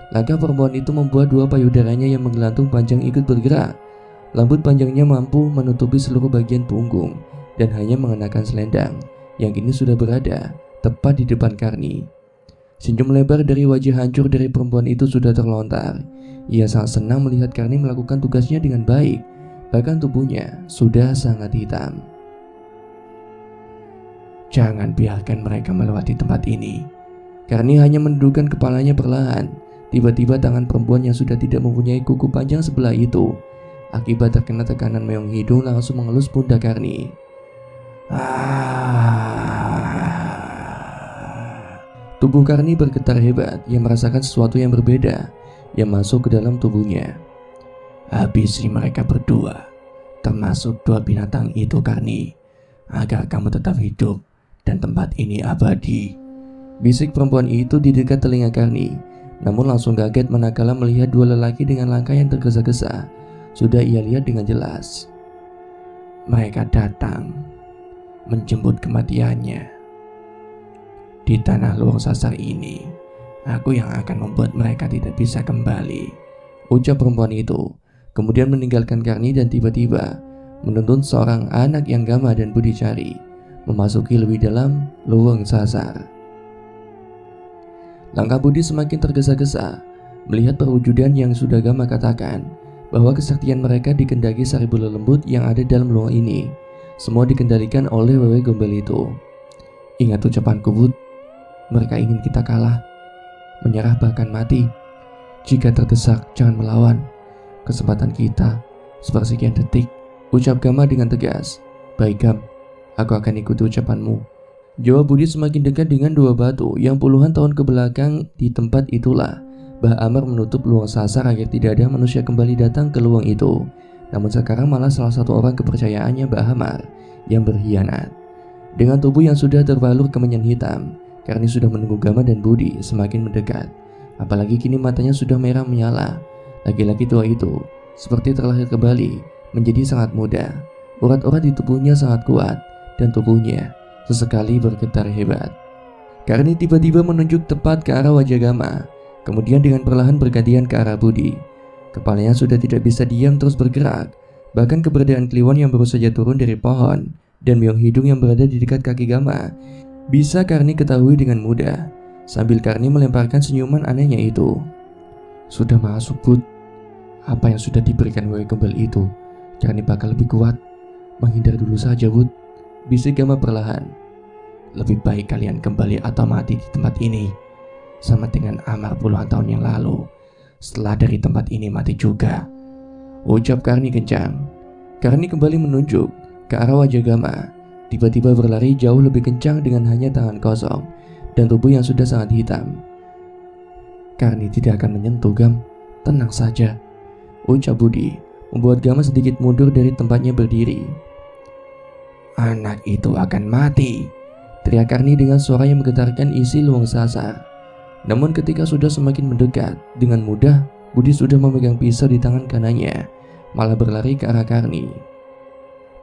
Langkah perempuan itu membuat 2 payudaranya yang menggelantung panjang ikut bergerak. Rambut panjangnya mampu menutupi seluruh bagian punggung dan hanya mengenakan selendang yang kini sudah berada tepat di depan Karni. Senyum lebar dari wajah hancur dari perempuan itu sudah terlontar. Ia sangat senang melihat Karni melakukan tugasnya dengan baik, bahkan tubuhnya sudah sangat hitam. Jangan biarkan mereka melewati tempat ini. Karni hanya menundukkan kepalanya perlahan. Tiba-tiba tangan perempuan yang sudah tidak mempunyai kuku panjang sebelah itu, akibat terkena tekanan meong hidung, langsung mengelus pundak Karni. Tubuh Karni bergetar hebat. Ia merasakan sesuatu yang berbeda yang masuk ke dalam tubuhnya. Habisi mereka berdua, termasuk 2 binatang itu, Karni, agar kamu tetap hidup dan tempat ini abadi, bisik perempuan itu di dekat telinga Karni. Namun langsung kaget manakala melihat 2 lelaki dengan langkah yang tergesa-gesa. Sudah ia lihat dengan jelas. Mereka datang menjemput kematiannya. Di tanah luang sasar ini, aku yang akan membuat mereka tidak bisa kembali, ucap perempuan itu. Kemudian meninggalkan Karni dan tiba-tiba menuntun seorang anak yang Gama dan Budi cari memasuki lebih dalam luang sasar. Langkah Budi semakin tergesa-gesa melihat perwujudan yang sudah Gama katakan, bahwa kesaktian mereka dikendaki sari bola lembut yang ada dalam luang ini. Semua dikendalikan oleh wewe gombel itu. Ingat ucapanku, Bud. Mereka ingin kita kalah, menyerah bahkan mati. Jika terdesak, jangan melawan. Kesempatan kita sepersekian detik, ucap Gama dengan tegas. Baik Gam, aku akan ikuti ucapanmu. Jawab Budi semakin dekat dengan dua batu yang puluhan tahun ke belakang. Di tempat itulah Bah Amar menutup luang sasar agar tidak ada manusia kembali datang ke luang itu. Namun sekarang malah salah satu orang kepercayaannya Bah Amar yang berkhianat. Dengan tubuh yang sudah terbalur kemenyan hitam, Karni sudah menunggu Gama dan Budi semakin mendekat. Apalagi kini matanya sudah merah menyala. Laki-laki tua itu seperti terlahir kembali, menjadi sangat muda. Urat-urat di tubuhnya sangat kuat dan tubuhnya sesekali bergetar hebat. Karni tiba-tiba menunjuk tepat ke arah wajah Gama, kemudian dengan perlahan bergantian ke arah Budi. Kepalanya sudah tidak bisa diam, terus bergerak. Bahkan keberadaan Kliwon yang baru saja turun dari pohon dan Myong Hidung yang berada di dekat kaki Gama bisa Karni ketahui dengan mudah, sambil Karni melemparkan senyuman anehnya itu. Sudah masuk, Bud. Apa yang sudah diberikan wewe gombel itu, Karni bakal lebih kuat. Menghindar dulu saja, Bud, bisik Gama perlahan. Lebih baik kalian kembali atau mati di tempat ini, sama dengan Amar puluhan tahun yang lalu. Setelah dari tempat ini mati juga, ucap Karni kencang. Karni kembali menunjuk ke arah wajah Gama, tiba-tiba berlari jauh lebih kencang dengan hanya tangan kosong dan tubuh yang sudah sangat hitam. Karni tidak akan menyentuh Gam, tenang saja, ucap Budi, membuat Gama sedikit mundur dari tempatnya berdiri. Anak itu akan mati, teriak Karni dengan suara yang menggetarkan isi luang sasar. Namun ketika sudah semakin mendekat, dengan mudah Budi sudah memegang pisau di tangan kanannya, malah berlari ke arah Karni.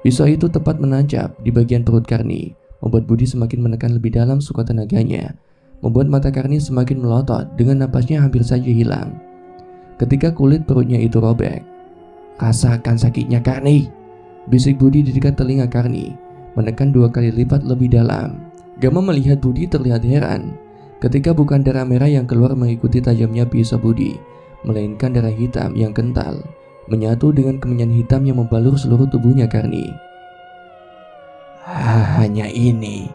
Pisau itu tepat menancap di bagian perut Karni, membuat Budi semakin menekan lebih dalam sekuat tenaganya, membuat mata Karni semakin melotot dengan napasnya hampir saja hilang. Ketika kulit perutnya itu robek, rasakan sakitnya Karni, bisik Budi di dekat telinga Karni, menekan 2 kali lipat lebih dalam. Gama melihat Budi terlihat heran, ketika bukan darah merah yang keluar mengikuti tajamnya pisau Budi, melainkan darah hitam yang kental menyatu dengan kemenyan hitam yang membalur seluruh tubuhnya Karni. Hanya ini,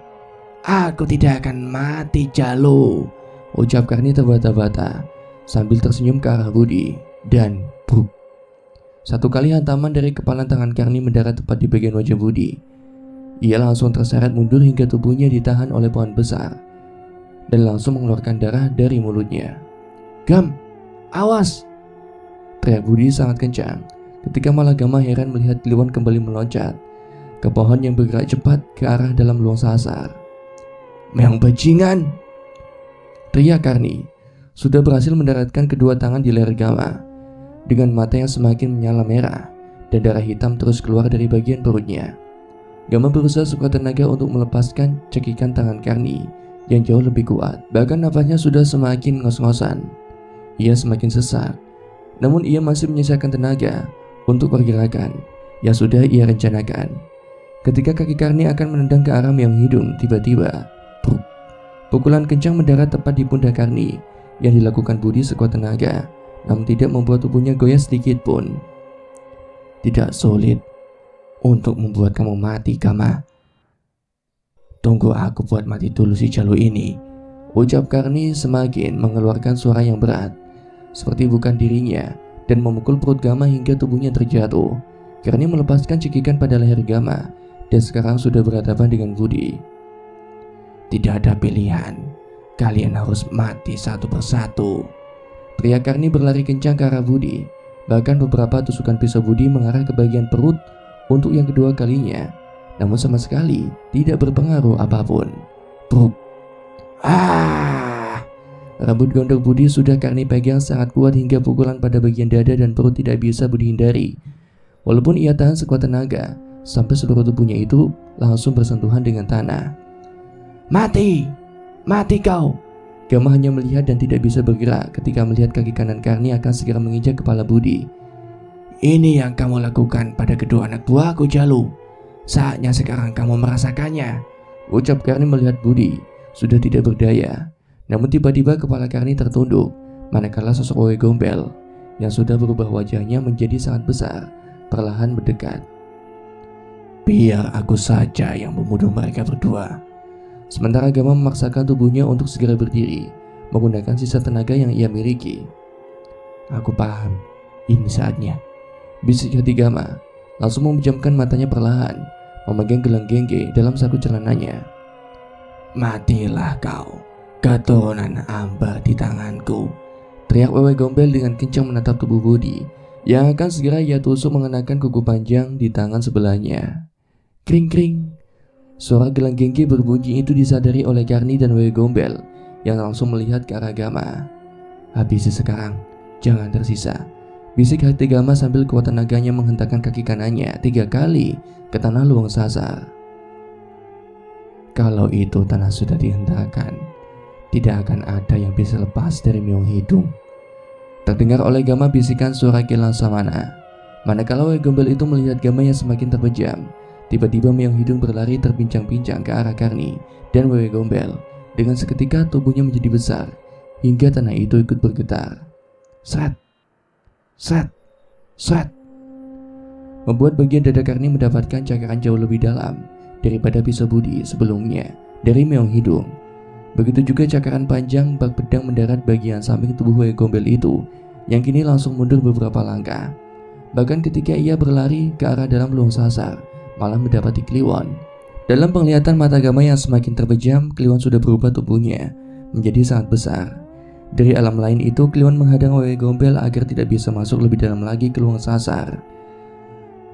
aku tidak akan mati, Jalu, ucap Karni terbata-bata sambil tersenyum ke arah Budi. Dan bruk, satu kali hantaman dari kepalan tangan Karni mendarat tepat di bagian wajah Budi. Ia langsung terseret mundur hingga tubuhnya ditahan oleh pohon besar dan langsung mengeluarkan darah dari mulutnya. Gam, awas, teriak Budi sangat kencang, ketika malah Gama heran melihat Kliwon kembali meloncat ke pohon yang bergerak cepat ke arah dalam luang sasar. Meong bajingan, teriak Karni, sudah berhasil mendaratkan kedua tangan di leher Gama. Dengan mata yang semakin menyala merah dan darah hitam terus keluar dari bagian perutnya. Gama berusaha sekuat tenaga untuk melepaskan cekikan tangan Karni yang jauh lebih kuat. Bahkan nafasnya sudah semakin ngos-ngosan. Ia semakin sesak, namun ia masih menyisakan tenaga untuk pergerakan yang sudah ia rencanakan. Ketika kaki Karni akan menendang ke arah Myong Hidung, tiba-tiba pukulan kencang mendarat tepat di pundak Karni yang dilakukan Budi sekuat tenaga, namun tidak membuat tubuhnya goyah sedikit pun. Tidak sulit untuk membuat kamu mati, Gama. Tunggu aku buat mati dulu si Jalu ini, ucap Karni semakin mengeluarkan suara yang berat, seperti bukan dirinya, dan memukul perut Gama hingga tubuhnya terjatuh. Karni melepaskan cekikan pada leher Gama dan sekarang sudah berhadapan dengan Budi. Tidak ada pilihan, kalian harus mati satu persatu, teriak Karni berlari kencang ke arah Budi. Bahkan beberapa tusukan pisau Budi mengarah ke bagian perut untuk yang kedua kalinya, namun sama sekali tidak berpengaruh apapun. Bruk. Rambut gondok Budi sudah Karni pegang sangat kuat hingga pukulan pada bagian dada dan perut tidak bisa Budi hindari. Walaupun ia tahan sekuat tenaga, sampai seluruh tubuhnya itu langsung bersentuhan dengan tanah. Mati, Mati kau! Gama hanya melihat dan tidak bisa bergerak ketika melihat kaki kanan Karni akan segera menginjak kepala Budi. Ini yang kamu lakukan pada kedua anak buahku, Jalu. Saatnya sekarang kamu merasakannya, ucap Karni melihat Budi sudah tidak berdaya. Namun tiba-tiba kepala Karni tertunduk, manakala sosok Wewe Gombel yang sudah berubah wajahnya menjadi sangat besar perlahan mendekat. Biar aku saja yang membunuh mereka berdua. Sementara Gama memaksakan tubuhnya untuk segera berdiri, menggunakan sisa tenaga yang ia miliki. Aku paham, ini saatnya, bisik hati Gama, langsung memejamkan matanya perlahan, memegang gelang gengge dalam saku celananya. Matilah kau, keturunan ambar di tanganku, teriak Wewe Gombel dengan kencang menatap tubuh Budi yang akan segera ia tusuk mengenakan kuku panjang di tangan sebelahnya. Kring kring. Suara gelang gengge berbunyi itu disadari oleh Karni dan Wewe Gombel yang langsung melihat ke arah Gama. Habisi sekarang, jangan tersisa, bisik hati Gama sambil kuat tenaganya menghentakkan kaki kanannya 3 kali ke tanah luang sasar. Kalau itu tanah sudah dihentakkan, tidak akan ada yang bisa lepas dari Meong Hidung. Terdengar oleh Gama bisikan suara Kilang Samana. Manakala Wewe Gombel itu melihat Gama yang semakin terpejam, tiba-tiba Meong Hidung berlari terpincang-pincang ke arah Karni dan Wewe Gombel. Dengan seketika tubuhnya menjadi besar hingga tanah itu ikut bergetar. Sret, sret, sret. Membuat bagian dada Karni mendapatkan cakaran jauh lebih dalam daripada pisau Budi sebelumnya dari Meong Hidung. Begitu juga cakaran panjang bak pedang mendarat bagian samping tubuh Wewe Gombel itu yang kini langsung mundur beberapa langkah. Bahkan ketika ia berlari ke arah dalam luang sasar, malah mendapati Kliwon. Dalam penglihatan mata Gama yang semakin terpejam, Kliwon sudah berubah tubuhnya menjadi sangat besar. Dari alam lain itu, Kliwon menghadang Wewe Gombel agar tidak bisa masuk lebih dalam lagi ke luang sasar.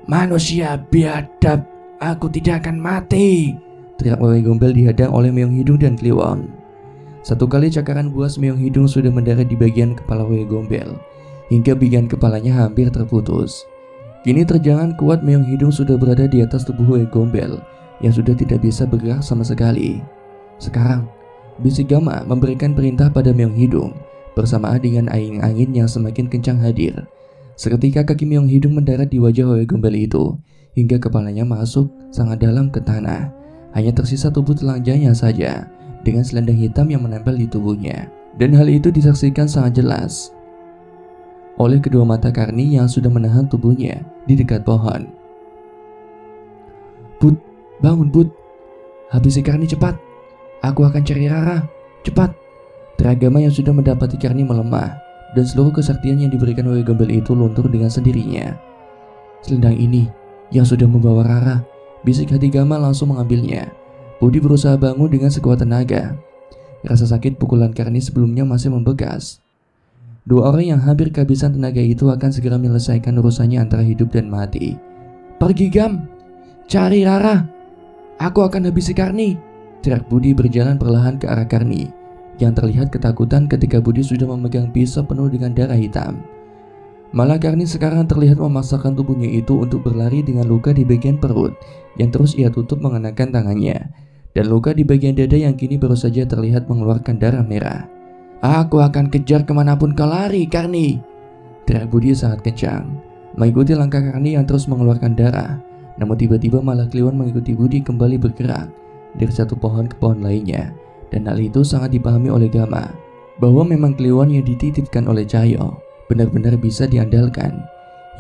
Manusia biadab, aku tidak akan mati, teriak Wewe Gombel dihadang oleh Meong Hidung dan Kliwon. Satu kali cakaran buas Meong Hidung sudah mendarat di bagian kepala Wewe Gombel, hingga bagian kepalanya hampir terputus. Kini terjangan kuat Meong Hidung sudah berada di atas tubuh Wewe Gombel yang sudah tidak bisa bergerak sama sekali. Sekarang, bisik Gama memberikan perintah pada Meong Hidung bersamaan dengan angin yang semakin kencang hadir. Seketika kaki Meong Hidung mendarat di wajah Wewe Gombel itu hingga kepalanya masuk sangat dalam ke tanah. Hanya tersisa tubuh telanjangnya saja dengan selendang hitam yang menempel di tubuhnya. Dan hal itu disaksikan sangat jelas oleh kedua mata Karni yang sudah menahan tubuhnya di dekat pohon. Bud, bangun Bud, habisi Karni cepat, aku akan cari Rara, cepat. Teragama yang sudah mendapati Karni melemah dan seluruh kesaktian yang diberikan Wewe Gombel itu luntur dengan sendirinya. Selendang ini yang sudah membawa Rara, bisik hati Gama langsung mengambilnya. Budi berusaha bangun dengan sekuat tenaga. Rasa sakit pukulan Karni sebelumnya masih membekas. Dua orang yang hampir kehabisan tenaga itu akan segera menyelesaikan urusannya antara hidup dan mati. Pergi Gam, cari Rara, aku akan habisi Karni, teriak Budi berjalan perlahan ke arah Karni yang terlihat ketakutan ketika Budi sudah memegang pisau penuh dengan darah hitam. Malah Karni sekarang terlihat memaksakan tubuhnya itu untuk berlari dengan luka di bagian perut yang terus ia tutup mengenakan tangannya, dan luka di bagian dada yang kini baru saja terlihat mengeluarkan darah merah. Aku akan kejar kemanapun kau lari, Karni, teriak Budi sangat kencang, mengikuti langkah Karni yang terus mengeluarkan darah. Namun tiba-tiba malah Kliwon mengikuti Budi kembali bergerak dari satu pohon ke pohon lainnya. Dan hal itu sangat dipahami oleh Gama, bahwa memang Kliwon yang dititipkan oleh Cahyo benar-benar bisa diandalkan.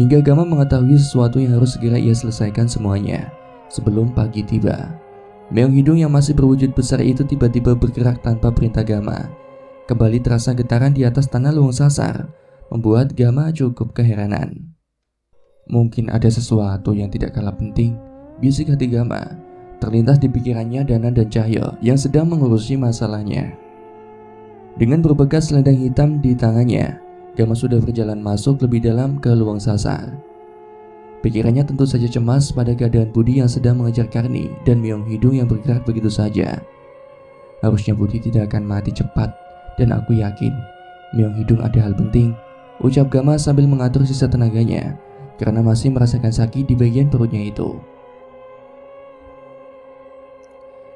Hingga Gama mengetahui sesuatu yang harus segera ia selesaikan semuanya sebelum pagi tiba. Meong Hidung yang masih berwujud besar itu tiba-tiba bergerak tanpa perintah Gama. Kembali terasa getaran di atas tanah luang sasar, membuat Gama cukup keheranan. Mungkin ada sesuatu yang tidak kalah penting, bisik hati Gama. Terlintas di pikirannya Danan dan Cahyo yang sedang mengurusi masalahnya. Dengan berbekas selendang hitam di tangannya, Gama sudah berjalan masuk lebih dalam ke luang sasar. Pikirannya tentu saja cemas pada keadaan Budi yang sedang mengejar Karni dan Meong Hidung yang bergerak begitu saja. Harusnya Budi tidak akan mati cepat, dan aku yakin Meong Hidung ada hal penting, ucap Gama sambil mengatur sisa tenaganya karena masih merasakan sakit di bagian perutnya itu.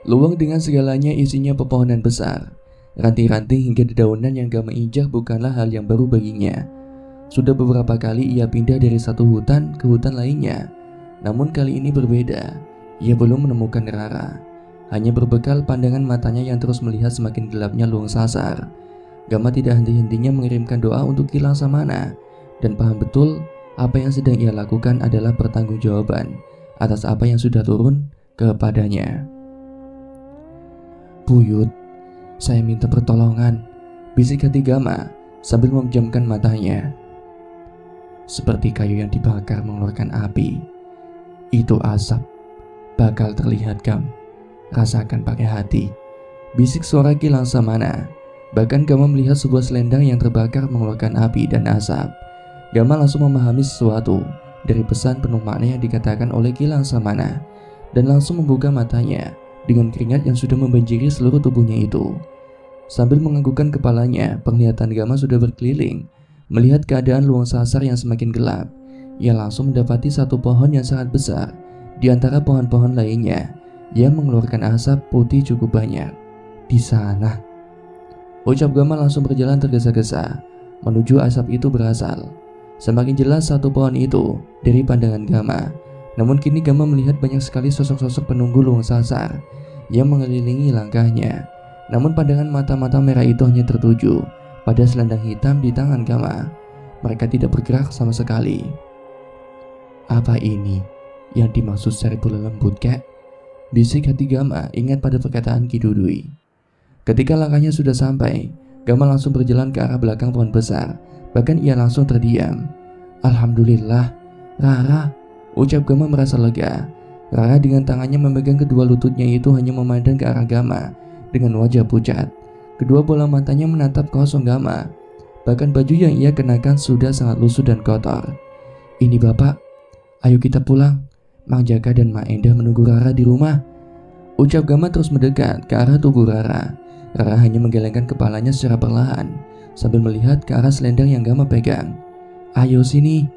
Luang dengan segalanya isinya pepohonan besar. Ranting-ranting hingga dedaunan yang Gama injak bukanlah hal yang baru baginya. Sudah beberapa kali ia pindah dari satu hutan ke hutan lainnya. Namun kali ini berbeda. Ia belum menemukan Rara. Hanya berbekal pandangan matanya yang terus melihat semakin gelapnya Luang Sasar, Gama tidak henti-hentinya mengirimkan doa untuk Kilang Samana dan paham betul apa yang sedang ia lakukan adalah pertanggungjawaban atas apa yang sudah turun kepadanya. "Buyut, saya minta pertolongan," bisik hati Gama sambil memejamkan matanya. Seperti kayu yang dibakar mengeluarkan api. Itu asap, bakal terlihat Gam. Rasakan pakai hati, bisik suara Kilang Samana. Bahkan Gama melihat sebuah selendang yang terbakar mengeluarkan api dan asap. Gama langsung memahami sesuatu dari pesan penuh makna yang dikatakan oleh Kilang Samana dan langsung membuka matanya dengan keringat yang sudah membanjiri seluruh tubuhnya itu. Sambil menganggukkan kepalanya, penglihatan Gama sudah berkeliling, melihat keadaan Luang Sasar yang semakin gelap. Ia langsung mendapati satu pohon yang sangat besar di antara pohon-pohon lainnya yang mengeluarkan asap putih cukup banyak. Di sana, ucap Gama langsung berjalan tergesa-gesa menuju asap itu berasal. Semakin jelas satu pohon itu dari pandangan Gama. Namun kini Gama melihat banyak sekali sosok-sosok penunggu Luang Sasar yang mengelilingi langkahnya. Namun pandangan mata-mata merah itu hanya tertuju pada selendang hitam di tangan Gama. Mereka tidak bergerak sama sekali. "Apa ini yang dimaksud Seripul Lembut, kek?" bisik hati Gama ingat pada perkataan Ki Dudui. Ketika langkahnya sudah sampai, Gama langsung berjalan ke arah belakang pohon besar. Bahkan ia langsung terdiam. "Alhamdulillah, Rara," ucap Gama merasa lega. Rara dengan tangannya memegang kedua lututnya itu hanya memandang ke arah Gama dengan wajah pucat. Kedua bola matanya menatap kosong Gama. Bahkan baju yang ia kenakan sudah sangat lusuh dan kotor. "Ini Bapak, ayo kita pulang. Mang Jaka dan Mak Endah menunggu Rara di rumah," ucap Gama terus mendekat ke arah tubuh Rara. Rara hanya menggelengkan kepalanya secara perlahan sambil melihat ke arah selendang yang Gama pegang. "Ayo sini,"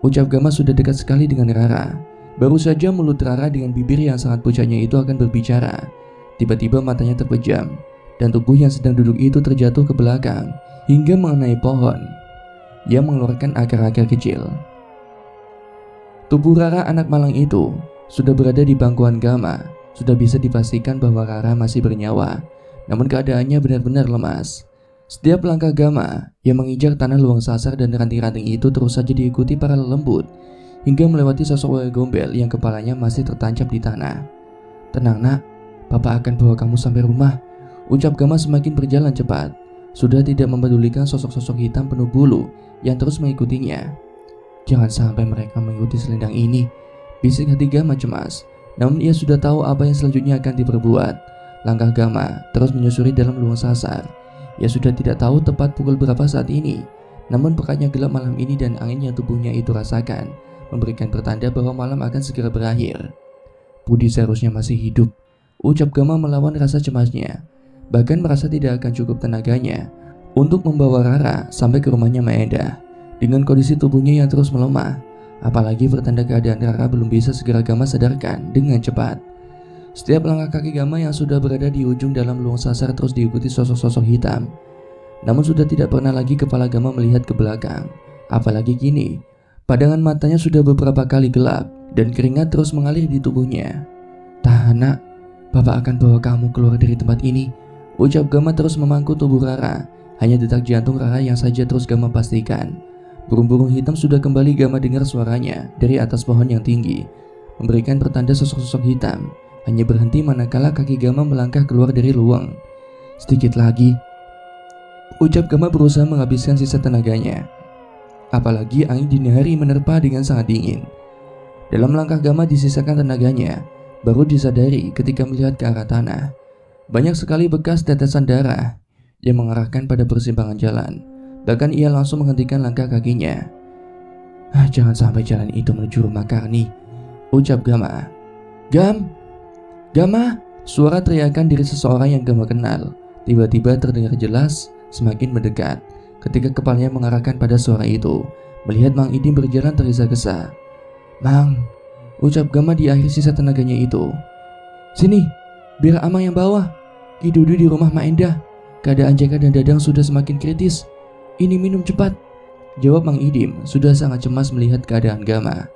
ucap Gama sudah dekat sekali dengan Rara. Baru saja mulut Rara dengan bibir yang sangat pucatnya itu akan berbicara. Tiba-tiba matanya terpejam dan tubuh yang sedang duduk itu terjatuh ke belakang hingga mengenai pohon yang mengeluarkan akar-akar kecil. Tubuh Rara anak malang itu sudah berada di pangkuan Gama. Sudah bisa dipastikan bahwa Rara masih bernyawa, namun keadaannya benar-benar lemas. Setiap langkah Gama yang menginjak tanah Luang Sasar dan ranting-ranting itu terus saja diikuti para lelembut hingga melewati sosok Wae Gombel yang kepalanya masih tertancap di tanah. "Tenang nak, Bapak akan bawa kamu sampai rumah," ucap Gama semakin berjalan cepat. Sudah tidak mempedulikan sosok-sosok hitam penuh bulu yang terus mengikutinya. "Jangan sampai mereka mengikuti selendang ini," bisik hati Gama cemas. Namun ia sudah tahu apa yang selanjutnya akan diperbuat. Langkah Gama terus menyusuri dalam Luang Sasar. Ia sudah tidak tahu tepat pukul berapa saat ini. Namun pekatnya gelap malam ini dan angin yang tubuhnya itu rasakan memberikan pertanda bahwa malam akan segera berakhir. "Budi seharusnya masih hidup," ucap Gama melawan rasa cemasnya. Bahkan merasa tidak akan cukup tenaganya untuk membawa Rara sampai ke rumahnya Maeda. Dengan kondisi tubuhnya yang terus melemah, apalagi pertanda keadaan Rara belum bisa segera Gama sadarkan dengan cepat. Setiap langkah kaki Gama yang sudah berada di ujung dalam Luang Sasar terus diikuti sosok-sosok hitam. Namun sudah tidak pernah lagi kepala Gama melihat ke belakang. Apalagi kini, pandangan matanya sudah beberapa kali gelap dan keringat terus mengalir di tubuhnya. "Tahan nak, Bapak akan bawa kamu keluar dari tempat ini," ucap Gama terus memangku tubuh Rara. Hanya detak jantung Rara yang saja terus Gama pastikan. Burung-burung hitam sudah kembali Gama dengar suaranya dari atas pohon yang tinggi, memberikan pertanda sosok-sosok hitam hanya berhenti manakala kaki Gama melangkah keluar dari luang. "Sedikit lagi," ucap Gama berusaha menghabiskan sisa tenaganya. Apalagi angin dini hari menerpa dengan sangat dingin. Dalam langkah Gama disisakan tenaganya, baru disadari ketika melihat ke arah tanah. Banyak sekali bekas tetesan darah yang mengarahkan pada persimpangan jalan. Bahkan ia langsung menghentikan langkah kakinya. Jangan sampai jalan itu menuju rumah Karni," ucap Gama. Gama!" Suara teriakan dari seseorang yang Gama kenal tiba-tiba terdengar jelas semakin mendekat. Ketika kepalanya mengarahkan pada suara itu, melihat Mang Iding berjalan tergesa-gesa. "Mang," ucap Gama di akhir sisa tenaganya itu. "Sini, Biar Amang yang bawa. Ki Dudu di rumah Mak Endah. Keadaan Jaka dan Dadang sudah semakin kritis. Ini minum cepat, jawab Mang Idim sudah sangat cemas melihat keadaan Gama.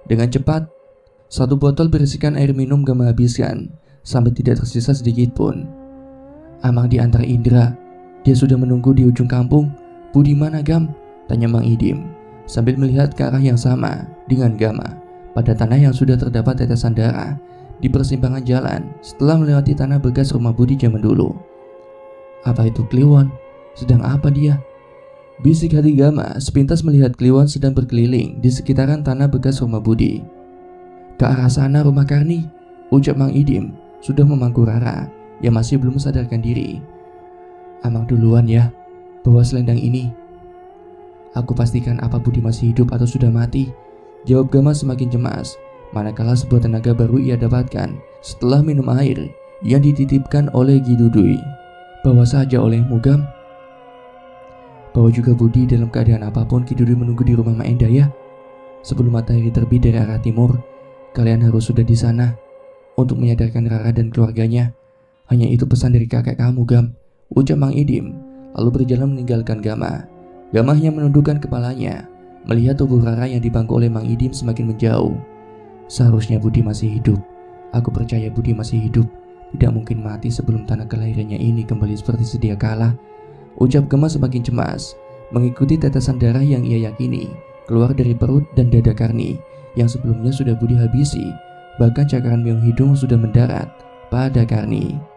Dengan cepat, satu botol berisikan air minum Gama habiskan sampai tidak tersisa sedikit pun. Amang diantar Indra. Dia sudah menunggu di ujung kampung. Budi mana Gam? Tanya Mang Idim sambil melihat ke arah yang sama dengan Gama pada tanah yang sudah terdapat tetesan darah di persimpangan jalan setelah melewati tanah bekas rumah Budi zaman dulu. Apa itu Kliwon? Sedang apa dia? Bisik hati Gama sepintas melihat Kliwon sedang berkeliling di sekitaran tanah bekas rumah Budi. Ke arah sana rumah Karni, ucap Mang Idim sudah memangku Rara yang masih belum sadarkan diri. Amang duluan ya, bawa selendang ini. Aku pastikan apa Budi masih hidup atau sudah mati, jawab Gama semakin cemas, manakala sebuah tenaga baru ia dapatkan setelah minum air yang dititipkan oleh Ki Dudui. Bawa saja olehmu Gam. Bawa juga Budi dalam keadaan apapun. Ki Dudui menunggu di rumah Mak Endah ya. Sebelum matahari terbit dari arah timur, kalian harus sudah di sana untuk menyadarkan Rara dan keluarganya. Hanya itu pesan dari kakek kamu Gam, ucap Mang Idim lalu berjalan meninggalkan Gama. Gama hanya menundukkan kepalanya melihat tubuh Rara yang dibangku oleh Mang Idim semakin menjauh. Seharusnya Budi masih hidup. Aku percaya Budi masih hidup. Tidak mungkin mati sebelum tanah kelahirannya ini kembali seperti sedia kala, ucap Gama semakin cemas mengikuti tetesan darah yang ia yakini keluar dari perut dan dada Karni yang sebelumnya sudah Budi habisi. Bahkan cakaran Meong Hidung sudah mendarat pada Karni.